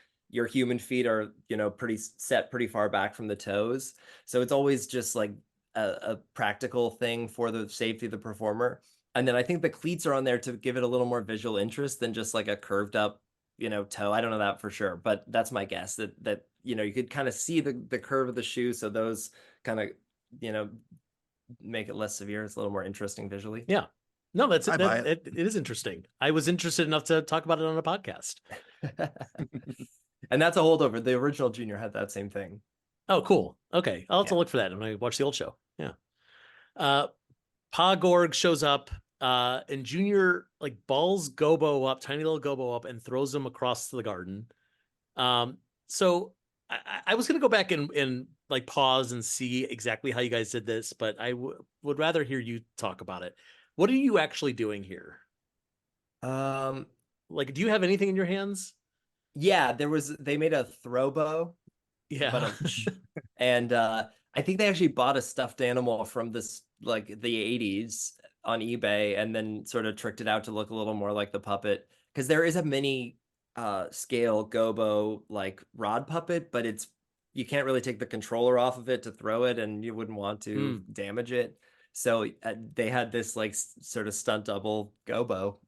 human feet are, pretty set pretty far back from the toes. So it's always just like a practical thing for the safety of the performer. And then I think the cleats are on there to give it a little more visual interest than just like a curved up, toe. I don't know that for sure, but that's my guess that you could kind of see the curve of the shoe. So those kind of, you know, make it less severe. It's a little more interesting visually. Yeah. No, that's I buy it. it is interesting. I was interested enough to talk about it on a podcast. And that's a holdover. The original Junior had that same thing. Oh, cool. Okay. I'll have to Yeah. look for that when I watch the old show. Yeah. Uh Pa Gorg shows up, and Junior like balls Gobo up, tiny little Gobo up, and throws him across the garden. So I was gonna go back and like pause and see exactly how you guys did this, but I would rather hear you talk about it. What are you actually doing here? Um, Like, do you have anything in your hands? yeah, they made a throw bow, but Yeah. and I think they actually bought a stuffed animal from this like the 80s on eBay and then sort of tricked it out to look a little more like the puppet because there is a mini scale gobo like rod puppet, but you can't really take the controller off of it to throw it and you wouldn't want to Hmm. damage it. So they had this like sort of stunt double gobo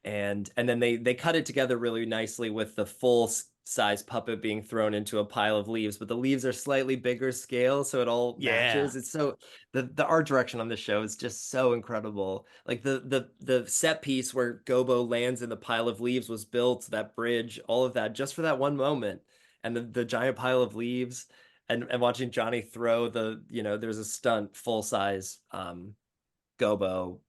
and then they cut it together really nicely with the full size puppet being thrown into a pile of leaves, but the leaves are slightly bigger scale so it all Yeah. matches. It's so the art direction on this show is just so incredible. Like the set piece where Gobo lands in the pile of leaves was built, that bridge, all of that just for that one moment, and the giant pile of leaves and watching Johnny throw there's a stunt full size Gobo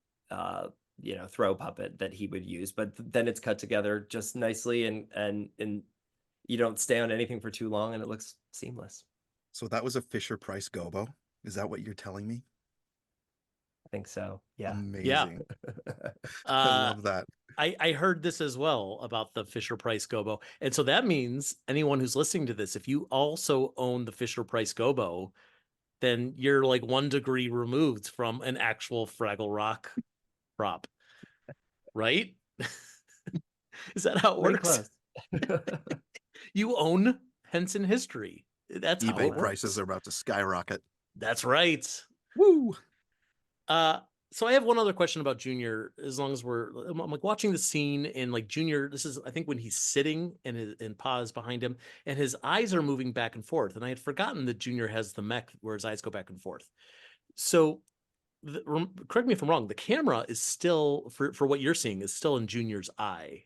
throw puppet that he would use, but then it's cut together just nicely, and you don't stay on anything for too long and it looks seamless. So that was a Fisher Price gobo. Is that what you're telling me? I think so. Yeah. Amazing. I Uh, love that. I heard this as well about the Fisher Price Gobo. And so that means anyone who's listening to this, if you also own the Fisher Price Gobo, then you're like 1 degree removed from an actual Fraggle Rock prop, right? Is that how it Pretty works? close. You own Henson history. That's how eBay it prices works. are about to skyrocket. That's right. Woo! So I have one other question about Junior. As long as I'm like watching the scene, and like Junior, this is I think when he's sitting and Pa is behind him, and his eyes are moving back and forth. And I had forgotten that Junior has the mech where his eyes go back and forth. So correct me if I'm wrong. The camera is still for what you're seeing is still in Junior's eye,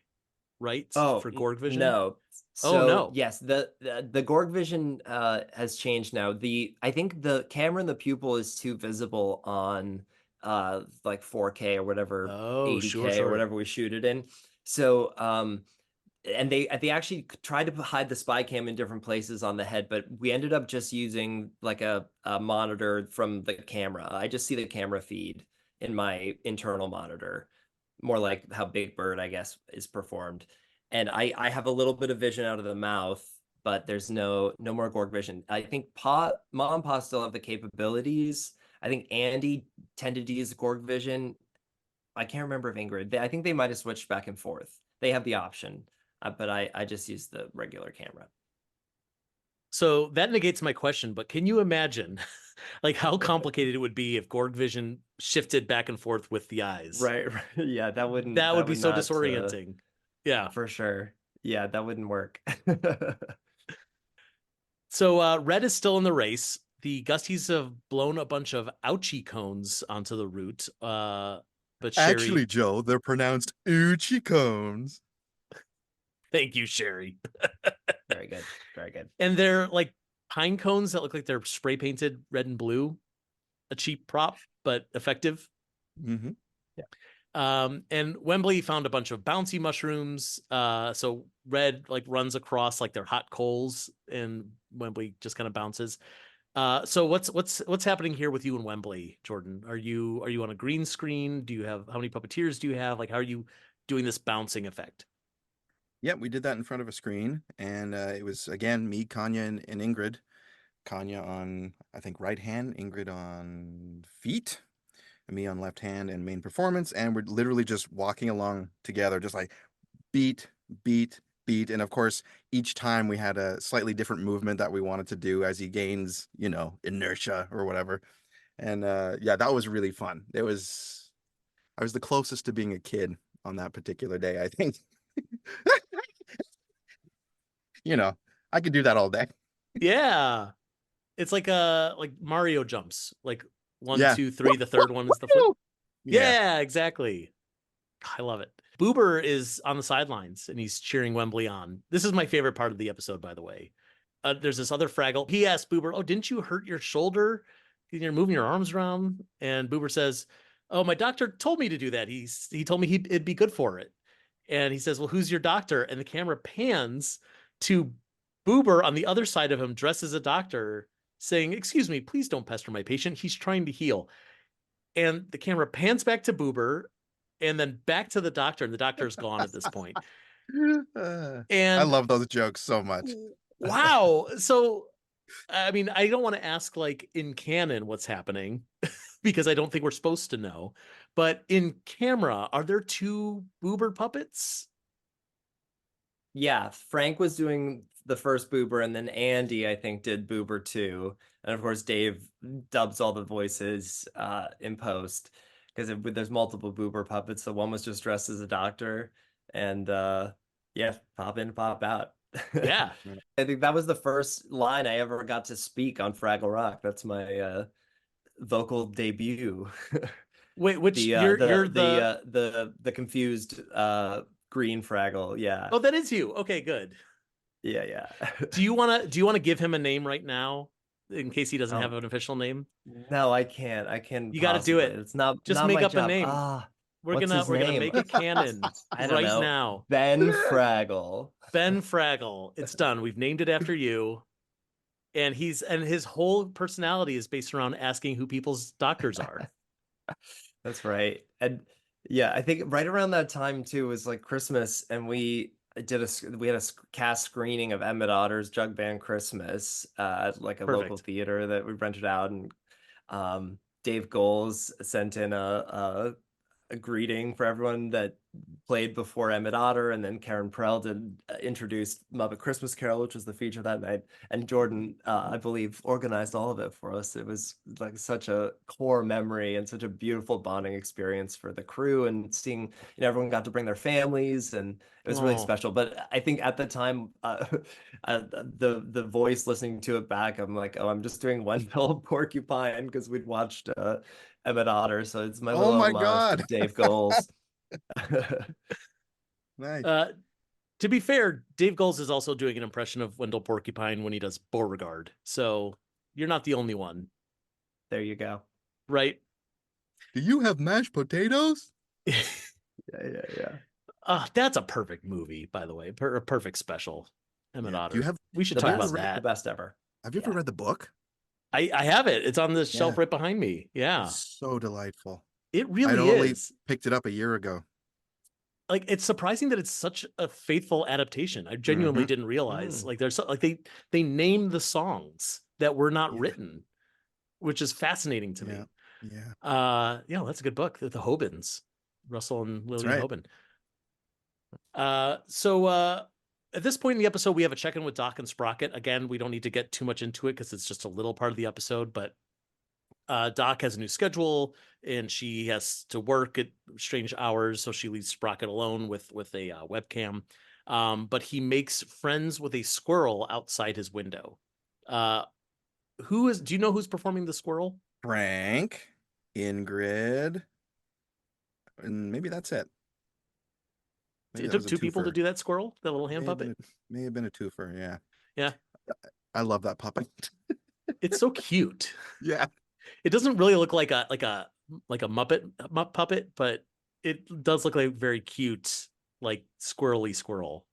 right? Oh, for Gorg vision. No. Oh, no. Yes, the Gorg vision has changed now. I think the camera in the pupil is too visible on like 4K or whatever, Oh, 80K sure. or whatever we shoot it in. So and they actually tried to hide the spy cam in different places on the head, but we ended up just using like a monitor from the camera. I just see the camera feed in my internal monitor, more like how Big Bird, I guess, is performed. And I have a little bit of vision out of the mouth, but there's no more Gorg vision. I think Mom and Pa still have the capabilities. I think Andy tended to use Gorg vision. I can't remember if Ingrid. I think they might have switched back and forth. They have the option, but I just use the regular camera. So that negates my question, but can you imagine like how complicated it would be if Gorg vision shifted back and forth with the eyes? Right. Yeah, that would be so not, disorienting. Yeah, for sure. Yeah, that wouldn't work. So Red is still in the race. The Gusties have blown a bunch of ouchie cones onto the route. But Sherry... Actually, Joe, they're pronounced Uchi cones. Thank you, Sherry. Very good. Very good. And they're like pine cones that look like they're spray painted red and blue. A cheap prop, but effective. Mm-hmm. Yeah. And Wembley found a bunch of bouncy mushrooms. So Red like runs across like they're hot coals, and Wembley just kind of bounces. So what's happening here with you and Wembley, Jordan? Are you on a green screen? Do you have how many puppeteers do you have? Like, how are you doing this bouncing effect? Yeah, we did that in front of a screen, and it was again me, Kanya, and Ingrid. Kanya on, I think, right hand, Ingrid on feet, and me on left hand and main performance, and we're literally just walking along together, just like beat, beat, beat, and of course, each time we had a slightly different movement that we wanted to do as he gains, inertia or whatever. And yeah, that was really fun. I was the closest to being a kid on that particular day, I think. I could do that all day. Yeah. It's like Mario jumps. Like 1, Yeah. 2, 3, the third one is the flip. Yeah. Yeah, exactly. I love it. Boober is on the sidelines and he's cheering Wembley on. This is my favorite part of the episode, by the way. There's this other Fraggle. He asked Boober, "Oh, didn't you hurt your shoulder? You're moving your arms around." And Boober says, "Oh, my doctor told me to do that. He told me it'd be good for it." And he says, "Well, who's your doctor?" And the camera pans to Boober on the other side of him, dressed as a doctor, saying, "Excuse me, please don't pester my patient. He's trying to heal." And the camera pans back to Boober and then back to the doctor, and the doctor is gone at this point. I And love those jokes so much. wow. So, I mean, I don't want to ask like in canon what's happening because I don't think we're supposed to know. But in camera, are there 2 Boober puppets? Yeah, Frank was doing the first Boober, and then Andy, I think, did Boober 2. And of course, Dave dubs all the voices in post, because there's multiple Boober puppets. So one was just dressed as a doctor, and yeah, pop in, pop out. Yeah. I think that was the first line I ever got to speak on Fraggle Rock. That's my vocal debut. Wait, which you're the the confused green Fraggle. Yeah. Oh, that is you. Okay, good. Yeah. Do you want to give him a name right now in case he doesn't have an official name? No, I can't. I can. You got to do it. It's not just not make my up job. a name. We're What's gonna his we're gonna name? make it canon I don't right know. now. Ben Fraggle. Ben Fraggle. It's done. We've named it after you. And his whole personality is based around asking who people's doctors are. That's right. And yeah, I think right around that time too was like Christmas, and we had a cast screening of Emmett Otter's Jug Band Christmas at like a local Perfect. theater that we rented out, and Dave Goles sent in a greeting for everyone that played before Emmett Otter, and then Karen Prell did introduced Muppet Christmas Carol, which was the feature that night, and Jordan, I believe, organized all of it for us. It was like such a core memory and such a beautiful bonding experience for the crew, and seeing, everyone got to bring their families, and it was really Oh, special. But I think at the time, the voice listening to it back, I'm like, oh, I'm just doing one pill porcupine because we'd watched Emmett Otter, so it's my Oh little my homage to God. Dave Goles. Nice. to be fair, Dave Goles is also doing an impression of Wendell Porcupine when he does Beauregard. So you're not the only one, There you go. right? Do you have mashed potatoes? Yeah. That's a perfect movie, by the way. A perfect special. Emmett Yeah. Otter. We should The talk best, about that. the best ever. Have you ever Yeah. read the book? I have it. It's on the shelf Yeah. right behind me. Yeah. It's so delightful. It I'd really only is. picked it up a year ago. Like, it's surprising that it's such a faithful adaptation. I genuinely didn't realize. Like, there's like they named the songs that were not Yeah. written, which is fascinating to me. Yeah. Yeah, that's a good book. The Hobins, Russell and Lillian right. Hoban. So at this point in the episode, we have a check-in with Doc and Sprocket. Again, we don't need to get too much into it because it's just a little part of the episode, but Doc has a new schedule and she has to work at strange hours, so she leaves Sprocket alone with a webcam. But he makes friends with a squirrel outside his window. Do you know who's performing the squirrel? Frank, Ingrid, and maybe that's it. Maybe It that took was a two people to twofer. do that squirrel, that little hand puppet. May have been a twofer. Yeah. Yeah. I love that puppet. It's so cute. Yeah. It doesn't really look like a Muppet puppet, but it does look like very cute, like squirrely squirrel.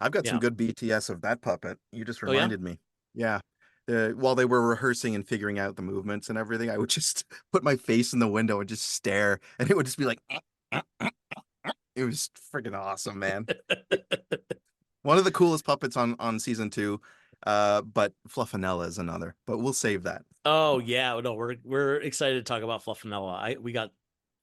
I've got Yeah. some good BTS of that puppet. You just Oh, yeah? reminded me. Yeah. While they were rehearsing and figuring out the movements and everything, I would just put my face in the window and just stare, and it would just be like, it was freaking awesome, man. One of the coolest puppets on season 2, but Fluffinella is another. But we'll save that. Oh yeah, no, we're excited to talk about Fluffinella. We got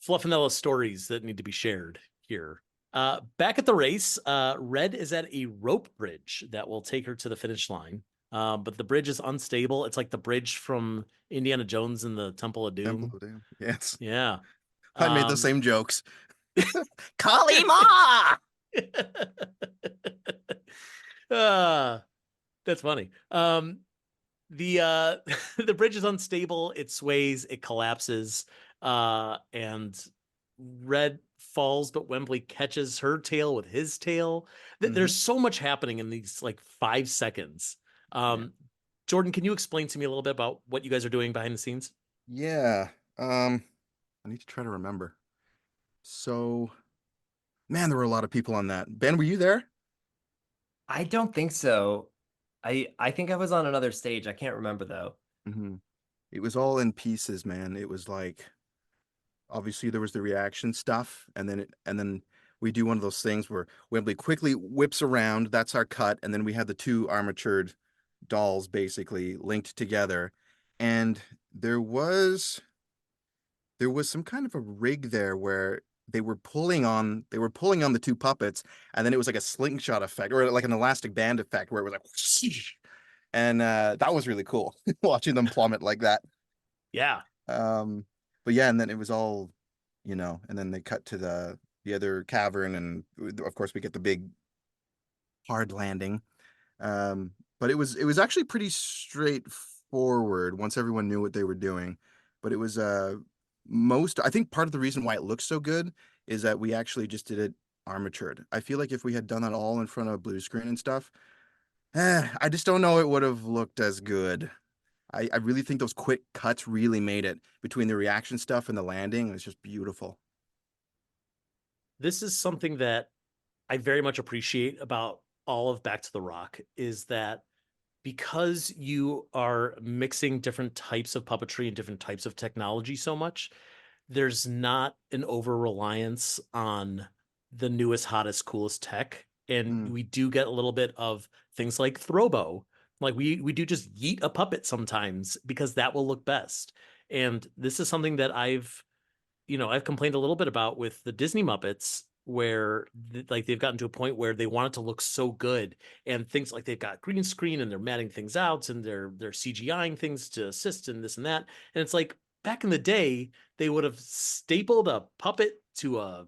Fluffinella stories that need to be shared here. Back at the race, Red is at a rope bridge that will take her to the finish line. But the bridge is unstable. It's like the bridge from Indiana Jones and the Temple of Doom. Temple of Doom. Yes. Yeah. I made the same jokes. Kalima! That's funny. The the bridge is unstable, it sways, it collapses, and Red falls, but Wembley catches her tail with his tail. There's so much happening in these like 5 seconds. Jordan, can you explain to me a little bit about what you guys are doing behind the scenes? Yeah. I need to try to remember. So, man, there were a lot of people on that. Ben, were you there? I don't think so. I think I was on another stage. I can't remember though. It was all in pieces, man. It was like, obviously there was the reaction stuff, and then we do one of those things where Wembley quickly whips around. That's our cut, and then we had the 2 armatured dolls basically linked together, and there was some kind of a rig there where they were pulling on the 2 puppets, and then it was like a slingshot effect or like an elastic band effect where it was like whoosh, and that was really cool watching them plummet like that. Yeah. But yeah, and then it was all, and then they cut to the other cavern, and of course we get the big hard landing. But it was actually pretty straightforward once everyone knew what they were doing. But it was I think part of the reason why it looks so good is that we actually just did it armatured. I feel like if we had done that all in front of a blue screen and stuff, I just don't know it would have looked as good. I really think those quick cuts really made it between the reaction stuff and the landing. It was just beautiful. this is something that I very much appreciate about all of Back to the Rock is that because you are mixing different types of puppetry and different types of technology so much, there's not an over reliance on the newest, hottest, coolest tech. And Mm, we do get a little bit of things like Throwbo. Like we do just yeet a puppet sometimes because that will look best. And this is something that I've complained a little bit about with the Disney Muppets where like they've gotten to a point where they want it to look so good and things like they've got green screen and they're matting things out and they're CGIing things to assist and this and that. And it's like back in the day, they would have stapled a puppet to a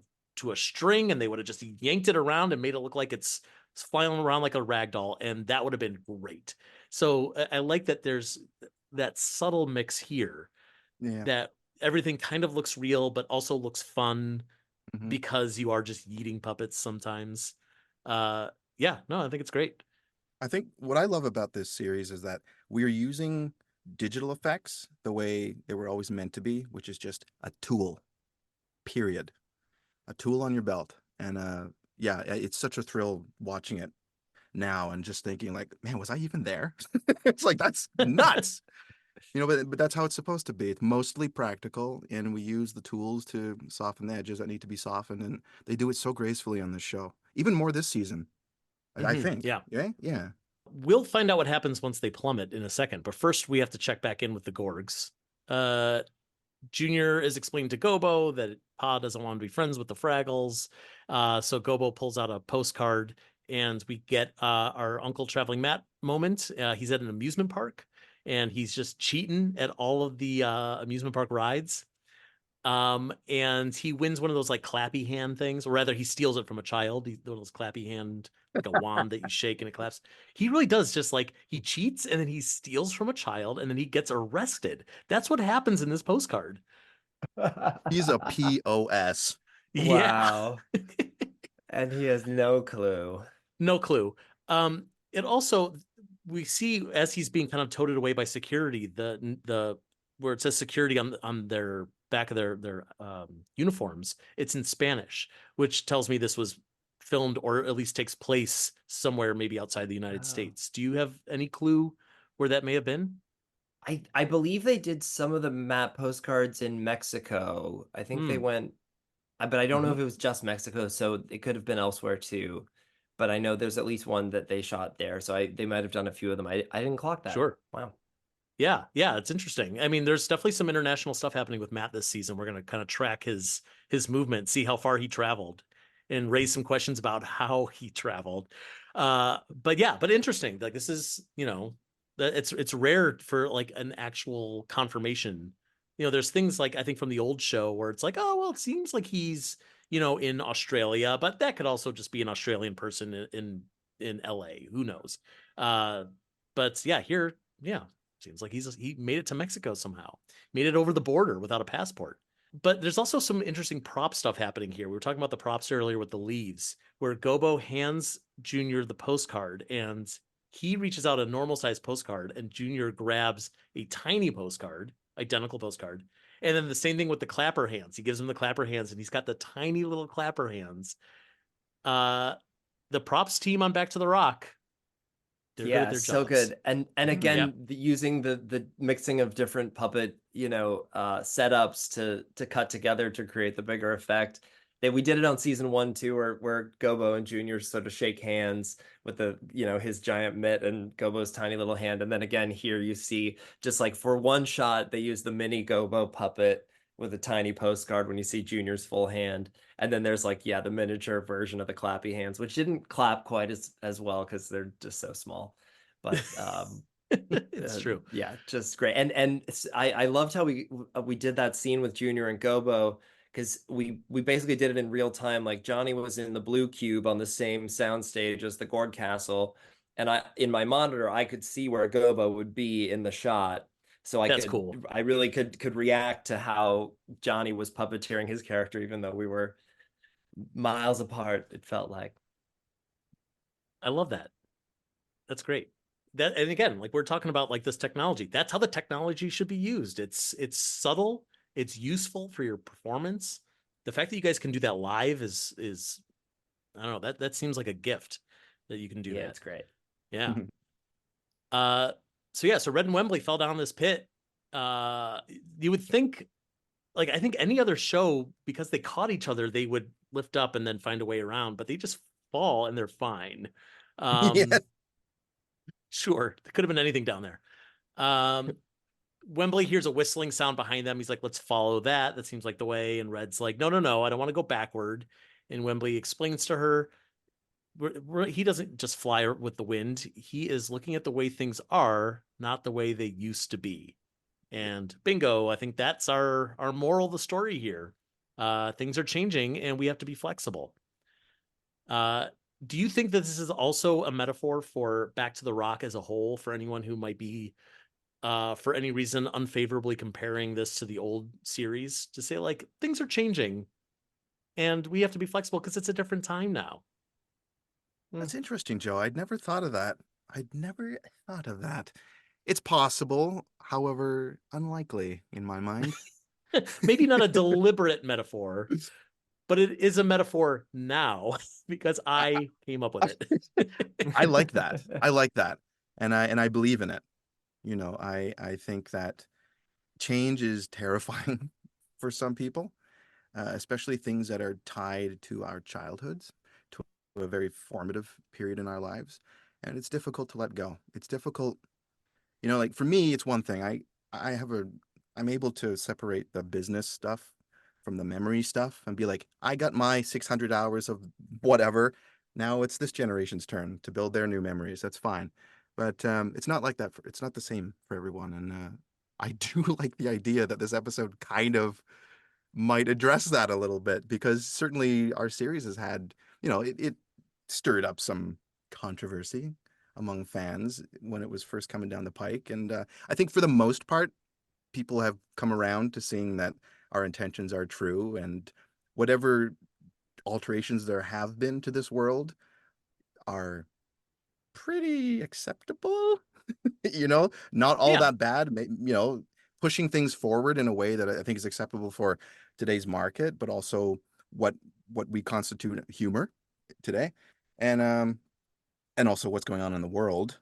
string and they would have just yanked it around and made it look like it's flying around like a rag doll, and that would have been great. So I like that there's that subtle mix here yeah. that everything kind of looks real, but also looks fun Hmm. because you are just eating puppets sometimes. Yeah, no, I think it's great. I think what I love about this series is that we're using digital effects the way they were always meant to be, which is just a tool, period. A tool on your belt. And yeah, it's such a thrill watching it now and just thinking like, man, was I even there? It's like that's nuts. But that's how it's supposed to be. It's mostly practical, and we use the tools to soften the edges that need to be softened, and they do it so gracefully on this show. Even more this season, I think. Yeah. Yeah, yeah. We'll find out what happens once they plummet in a second, but first we have to check back in with the Gorgs. Uh, Junior is explaining to Gobo that Pa doesn't want to be friends with the Fraggles. So Gobo pulls out a postcard and we get our Uncle Traveling Matt moment. He's at an amusement park and he's just cheating at all of the amusement park rides. And he wins one of those like clappy hand things, or rather he steals it from a child. One of those clappy hand, like a wand that you shake and it claps. He really does just like he cheats and then he steals from a child and then he gets arrested. That's what happens in this postcard. He's a POS. Yeah. Wow. And he has no clue. No clue. It also we see as he's being kind of toted away by security, the where it says security on their back of their uniforms, it's in Spanish, which tells me this was filmed or at least takes place somewhere maybe outside the United Oh. States. Do you have any clue where that may have been? I believe they did some of the map postcards in Mexico. I think they Hmm. went, but I don't know Mhm. if it was just Mexico, so it could have been elsewhere too. But I know there's at least one that they shot there, so they might have done a few of them. I didn't clock that. Sure. Wow. Yeah, it's interesting. I mean, there's definitely some international stuff happening with Matt this season. We're going to kind of track his movement, see how far he traveled, and raise some questions about how he traveled. But interesting. Like this is, it's rare for like an actual confirmation. There's things like I think from the old show where it's like, oh well, it seems like he's in Australia, but that could also just be an Australian person in LA. Who knows? But yeah, here, yeah. Seems like he made it to Mexico somehow, made it over the border without a passport. But there's also some interesting prop stuff happening here. We were talking about the props earlier with the leaves, where Gobo hands Junior the postcard and he reaches out a normal sized postcard and Junior grabs a tiny postcard, identical postcard. And then the same thing with the clapper hands. He gives him the clapper hands and he's got the tiny little clapper hands. Uh, the props team on Back to the Rock, they're good at Yeah, their so jobs. good. And Mm. Yeah, again, using the mixing of different puppet, setups to cut together to create the bigger effect. We did it on season 1 too, where Gobo and Junior sort of shake hands with his giant mitt and Gobo's tiny little hand. And then again, here you see just like for one shot, they use the mini Gobo puppet with a tiny postcard when you see Junior's full hand. And then there's like, yeah, the miniature version of the clappy hands, which didn't clap quite as well because they're just so small. But it's true. yeah, just great. And I loved how we did that scene with Junior and Gobo because we basically did it in real time. Like Johnny was in the blue cube on the same soundstage as the Gorg Castle, and in my monitor I could see where Gobo would be in the shot. So That's cool. I really could react to how Johnny was puppeteering his character, even though we were miles apart, it felt like. I love that. That's great. That, and again, like we're talking about like this technology. That's how the technology should be used. It's subtle, it's useful for your performance, the fact that you guys can do that live is I don't know, that seems like a gift that you can do that. It's great. Yeah. So Red and Wembley fell down this pit. You would think, like, I think any other show, because they caught each other, they would lift up and then find a way around, but they just fall and they're fine. Yeah. Sure, there could have been anything down there. Wembley hears a whistling sound behind them. He's like, let's follow that. That seems like the way. And Red's like, no, I don't want to go backward. And Wembley explains to her, he doesn't just fly with the wind. He is looking at the way things are, not the way they used to be. And bingo, I think that's our moral of the story here. Things are changing and we have to be flexible. Do you think that this is also a metaphor for Back to the Rock as a whole, for anyone who might be, for any reason, unfavorably comparing this to the old series, to say, like, things are changing and we have to be flexible because it's a different time now? That's interesting, Joe. I'd never thought of that. It's possible, however, unlikely in my mind. Maybe not a deliberate metaphor, but it is a metaphor now because I came up with it. I like that. And I believe in it. You know, I think that change is terrifying for some people, especially things that are tied to our childhoods, to a very formative period in our lives. And it's difficult to let go. It's difficult, you know, like for me, it's one thing. I'm able to separate the business stuff from the memory stuff and be like, I got my 600 hours of whatever. Now it's this generation's turn to build their new memories. That's fine. But it's not like that. It's not the same for everyone. And I do like the idea that this episode kind of might address that a little bit, because certainly our series has had, you know, it stirred up some controversy among fans when it was first coming down the pike. And I think for the most part, people have come around to seeing that our intentions are true, and whatever alterations there have been to this world are pretty acceptable. You know, not all that bad. You know, pushing things forward in a way that I think is acceptable for today's market, but also what we constitute humor today, and also what's going on in the world.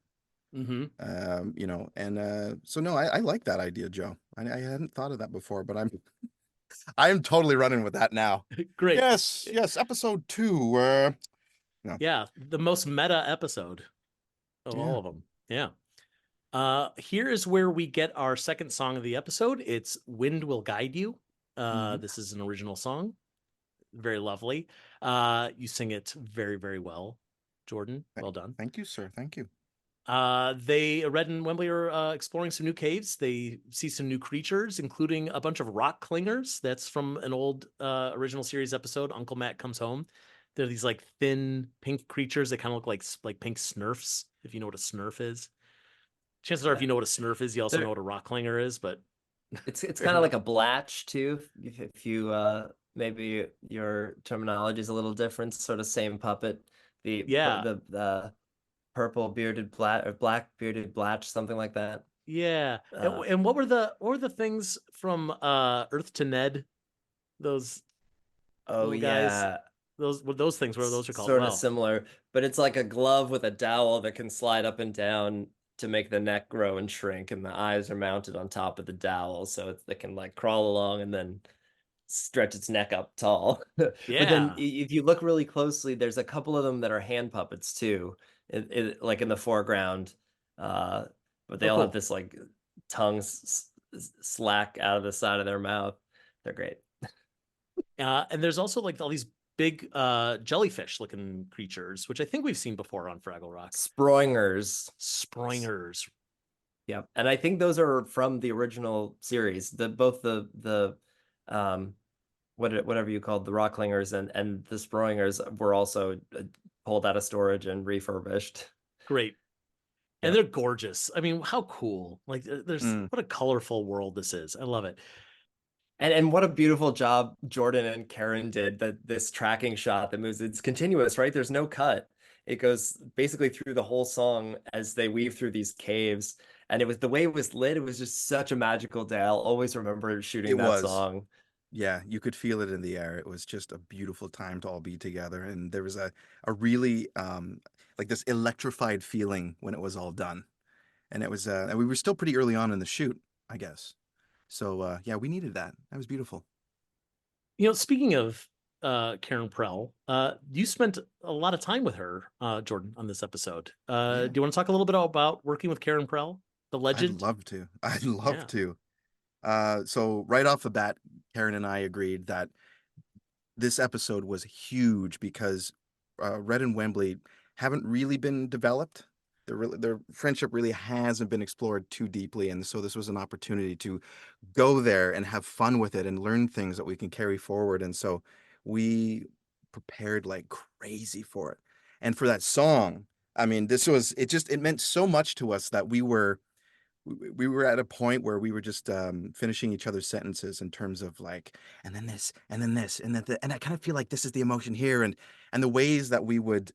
Mm-hmm. You know, and so no, I like that idea, Joe. I hadn't thought of that before, but I'm totally running with that now. Great. Yes, episode 2. No. Yeah, the most meta episode of all of them. Yeah. Here is where we get our second song of the episode. It's Wind Will Guide You. This is an original song. Very lovely. You sing it very, very well, Jordan. Well done. Thank you, sir. Thank you. Red and Wembley are exploring some new caves. They see some new creatures, including a bunch of rock clingers. That's from an old original series episode, Uncle Matt Comes Home. They're these like thin pink creatures that kind of look like pink Smurfs, if you know what a Smurf is. Chances are, if you know what a Smurf is, you also know what a rock clinger is, but it's kind of like a blatch too. If you maybe your terminology is a little different, sort of same puppet. The purple bearded blatch or black bearded blatch, something like that. Yeah. And what were the things from Earth to Ned? Those guys. Yeah. Those things, what those are called? Sort of similar, but it's like a glove with a dowel that can slide up and down to make the neck grow and shrink, and the eyes are mounted on top of the dowel, so it can like crawl along and then stretch its neck up tall. Yeah. But then if you look really closely, there's a couple of them that are hand puppets too, like in the foreground. But they all have this like tongues slack out of the side of their mouth. They're great. And there's also like all these big jellyfish looking creatures, which I think we've seen before on Fraggle Rock. Sproingers. Yep. And I think those are from the original series. Both the whatever you called the rock clingers and the Sproingers were also pulled out of storage and refurbished. Great. And they're gorgeous. I mean, how cool. Like there's what a colorful world this is. I love it. And what a beautiful job Jordan and Karen did, that this tracking shot that moves, it's continuous, right? There's no cut. It goes basically through the whole song as they weave through these caves. And it was the way it was lit, it was just such a magical day. I'll always remember shooting that song. Yeah, you could feel it in the air. It was just a beautiful time to all be together, and there was a really like this electrified feeling when it was all done. And it was and we were still pretty early on in the shoot, I guess. So yeah, we needed that. That was beautiful. Speaking of Karen Prell, you spent a lot of time with her, Jordan, on this episode. Yeah, Do you want to talk a little bit about working with Karen Prell, the I'd legend? love to. I'd love Yeah. to. So right off the bat, Karen and I agreed that this episode was huge because Red and Wembley haven't really been developed. Their friendship really hasn't been explored too deeply, and so this was an opportunity to go there and have fun with it and learn things that we can carry forward. And so we prepared like crazy for it. And for that song, I mean, it meant so much to us that we were at a point where we were just finishing each other's sentences in terms of like, and then this, and then this, and then and I kind of feel like this is the emotion here, and the ways that we would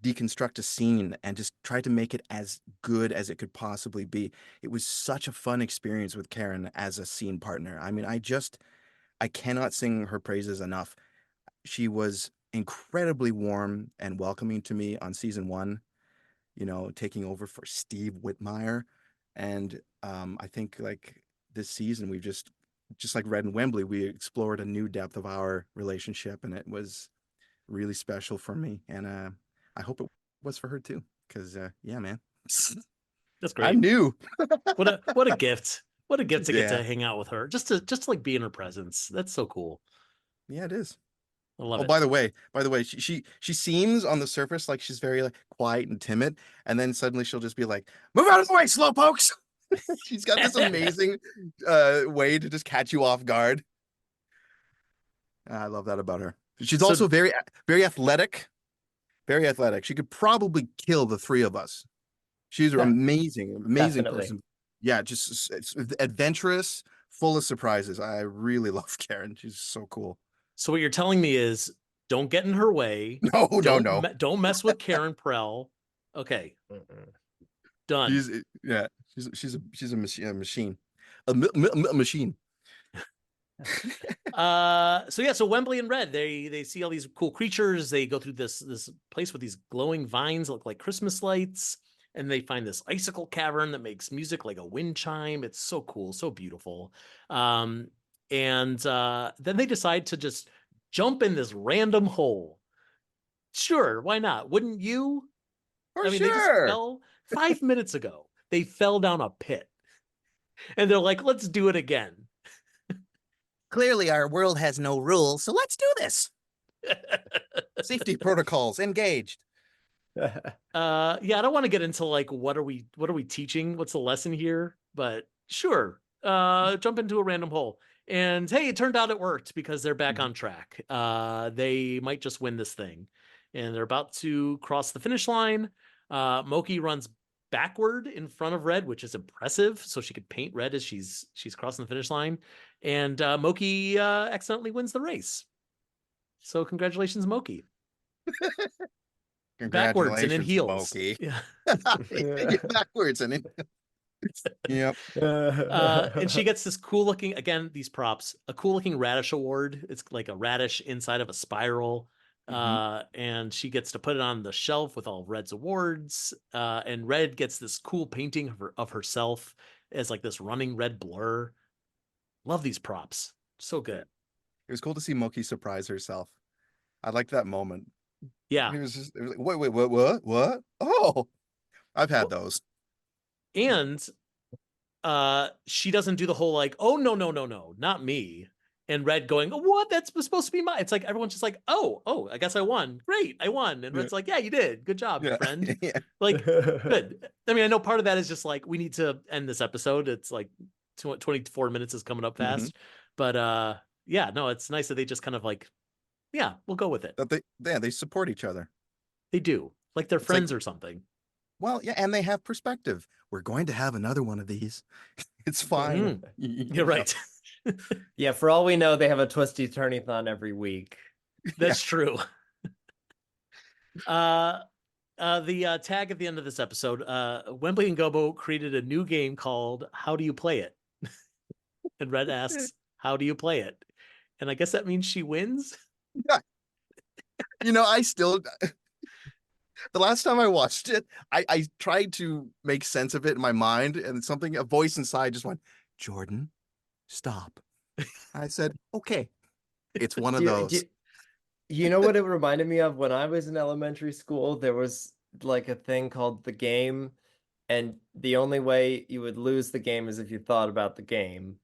deconstruct a scene and just try to make it as good as it could possibly be. It was such a fun experience with Karen as a scene partner. I mean, I cannot sing her praises enough. She was incredibly warm and welcoming to me on season one, taking over for Steve Whitmire. And I think like this season, we've just like Red and Wembley, we explored a new depth of our relationship, and it was really special for me. And I hope it was for her too, because yeah, man, That's I great. knew. What a gift. What a gift to get Yeah, to hang out with her. Just to like be in her presence. That's so cool. yeah, it is. I love Oh, it. by the way, she seems on the surface like she's very like quiet and timid, and then suddenly she'll just be like, "Move out of the way, slowpokes!" She's got this amazing way to just catch you off guard. I love that about her. She's So also very athletic, very athletic. She could probably kill the three of us. She's an amazing Definitely. person. Yeah, it's adventurous, full of surprises. I really love Karen. She's so cool. so what you're telling me is don't get in her way. No, no, no. Don't mess with Karen Prell. Okay, Mm-mm. done. Yeah, she's a machine, a machine. So Wembley and Red, they see all these cool creatures. They go through this place with these glowing vines that look like Christmas lights, and they find this icicle cavern that makes music like a wind chime. It's so cool, so beautiful. And then they decide to just jump in this random hole. Sure, why not? Wouldn't you? For I mean, they just sure. fell 5 minutes ago. They fell down a pit, and they're like, "Let's do it again." Clearly, our world has no rules, so let's do this. Safety protocols engaged. Yeah, I don't want to get into like what are we teaching? What's the lesson here? But sure. Jump into a random hole. And hey, it turned out it worked because they're back on track. They might just win this thing. And they're about to cross the finish line. Moki runs backward in front of Red, which is impressive. So she could paint Red as she's crossing the finish line. And Moki accidentally wins the race. So congratulations, Moki. Backwards and in heels. Smokey. Yeah. Backwards and in. Yep. And she gets this cool looking, again, these props, a cool looking radish award. It's like a radish inside of a spiral. And she gets to put it on the shelf with all Red's awards. And Red gets this cool painting of herself as like this running red blur. Love these props. So good. It was cool to see Moki surprise herself. I liked that moment. Yeah. It was like, wait, what? Oh, I've had those. And she doesn't do the whole like, oh no, not me. And Red going, oh, what? That's supposed to be mine. It's like everyone's just like, oh, I guess I won. Great, I won. And Red's like, yeah, you did. Good job, friend. Yeah. Like, good. I mean, I know part of that is just like we need to end this episode. It's like 24 minutes is coming up fast. But yeah, no, it's nice that they just kind of like, yeah, we'll go with it. That they support each other. They do. Like they're It's friends like, or something. well, yeah, and they have perspective. We're going to have another one of these. It's fine. You're right. Yeah, for all we know, they have a Twisty-Turny-Thon every week. That's true. The tag at the end of this episode, Wembley and Gobo created a new game called How Do You Play It? And Red asks, how do you play it? and I guess that means she wins. Yeah. I still, the last time I watched it, I tried to make sense of it in my mind, and a voice inside just went, Jordan, stop. I said, okay. It's one of those. You know what it reminded me of? When I was in elementary school, there was like a thing called the game, and the only way you would lose the game is if you thought about the game.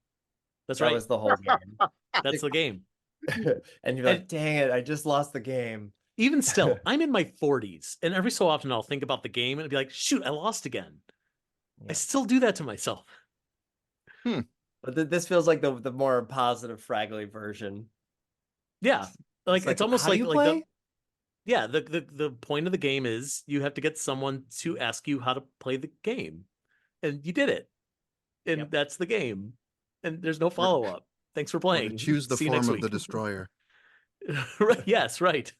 That's That right. was the whole game. That's the game. And you're like, dang it, I just lost the game. Even still, I'm in my 40s, and every so often I'll think about the game and be like, shoot, I lost again. Yeah. I still do that to myself. But this feels like the more positive Fraggly version. Yeah. Like it's almost how do like you like play? the point of the game is you have to get someone to ask you how to play the game. And you did it. And Yep. that's the game. And there's no follow-up. Thanks for Or to playing. choose the See you form next of week. the destroyer. Right. Yes, right.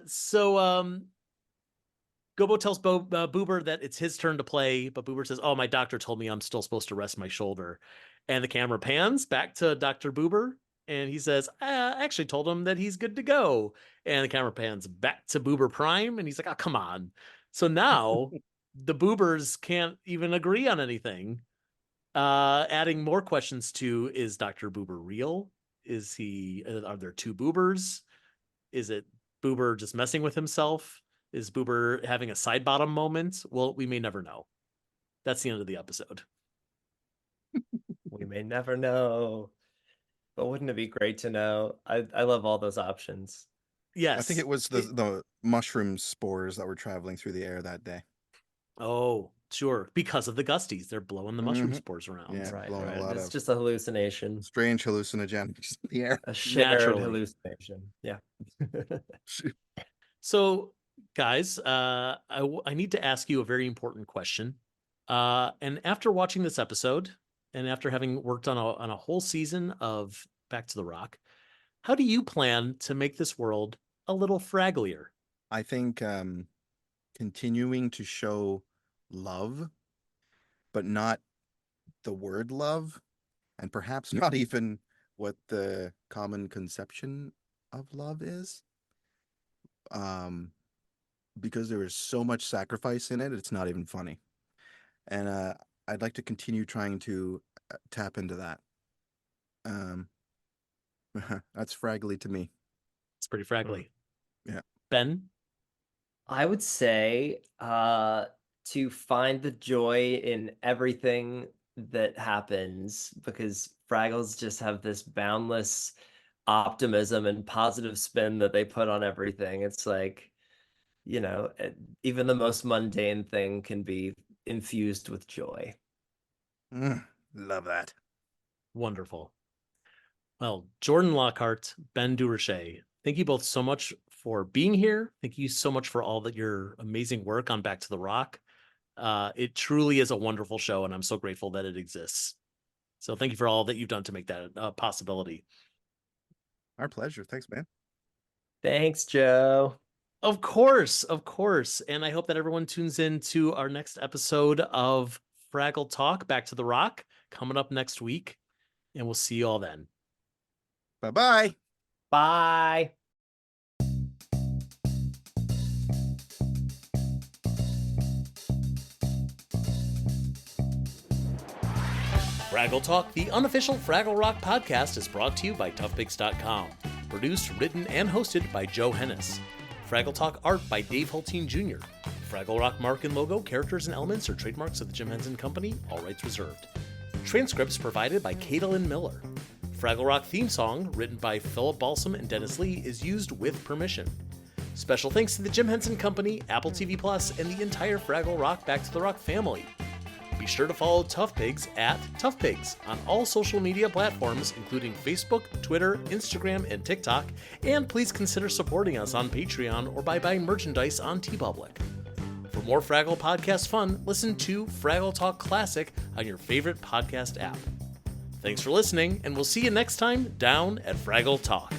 So Gobo tells Boober that it's his turn to play, but Boober says, oh, my doctor told me I'm still supposed to rest my shoulder. And the camera pans back to Dr. Boober, and he says, I actually told him that he's good to go. And the camera pans back to Boober Prime, and he's like, oh, come on. So now the Boobers can't even agree on anything. Adding more questions to, is Dr. Boober real? Are there two Boobers? Is it Boober just messing with himself? Is Boober having a side bottom moment? Well, we may never know. That's the end of the episode. We may never know. But wouldn't it be great to know? I love all those options. Yes. I think it was the mushroom spores that were traveling through the air that day. Oh, sure. Because of the gusties. They're blowing the mushroom spores around. Yeah, Right. blowing a lot It's of just a hallucination. strange hallucinogenics in the air. A shared Naturally. hallucination. Yeah. So, guys, I need to ask you a very important question. And after watching this episode, and after having worked on a whole season of Back to the Rock, how do you plan to make this world a little fragglier? I think continuing to show love, but not the word love, and perhaps not even what the common conception of love is. Because there is so much sacrifice in it, it's not even funny. And I'd like to continue trying to tap into that. That's fraggly to me. It's pretty fraggly. Yeah. Ben? I would say to find the joy in everything that happens, because Fraggles just have this boundless optimism and positive spin that they put on everything. It's like, even the most mundane thing can be infused with joy. Love that. Wonderful. Well, Jordan Lockhart, Ben Durocher, thank you both so much for being here. Thank you so much for all that your amazing work on Back to the Rock. It truly is a wonderful show, and I'm so grateful that it exists. So thank you for all that you've done to make that a possibility. Our pleasure. Thanks, man. Thanks, Joe. Of course, of course. And I hope that everyone tunes in to our next episode of Fraggle Talk, Back to the Rock, coming up next week. And we'll see you all then. Bye-bye. Bye. Fraggle Talk, the unofficial Fraggle Rock podcast, is brought to you by toughpigs.com. Produced, written, and hosted by Joe Hennis. Fraggle Talk art by Dave Hulteen Jr. Fraggle Rock mark and logo, characters, and elements are trademarks of the Jim Henson Company, all rights reserved. Transcripts provided by Caitlin Miller. Fraggle Rock theme song, written by Philip Balsam and Dennis Lee, is used with permission. Special thanks to the Jim Henson Company, Apple TV Plus, and the entire Fraggle Rock Back to the Rock family. Be sure to follow Tough Pigs at Tough Pigs on all social media platforms, including Facebook, Twitter, Instagram, and TikTok, and please consider supporting us on Patreon or by buying merchandise on TeePublic. For more Fraggle podcast fun, listen to Fraggle Talk Classic on your favorite podcast app. Thanks for listening, and we'll see you next time down at Fraggle Talk.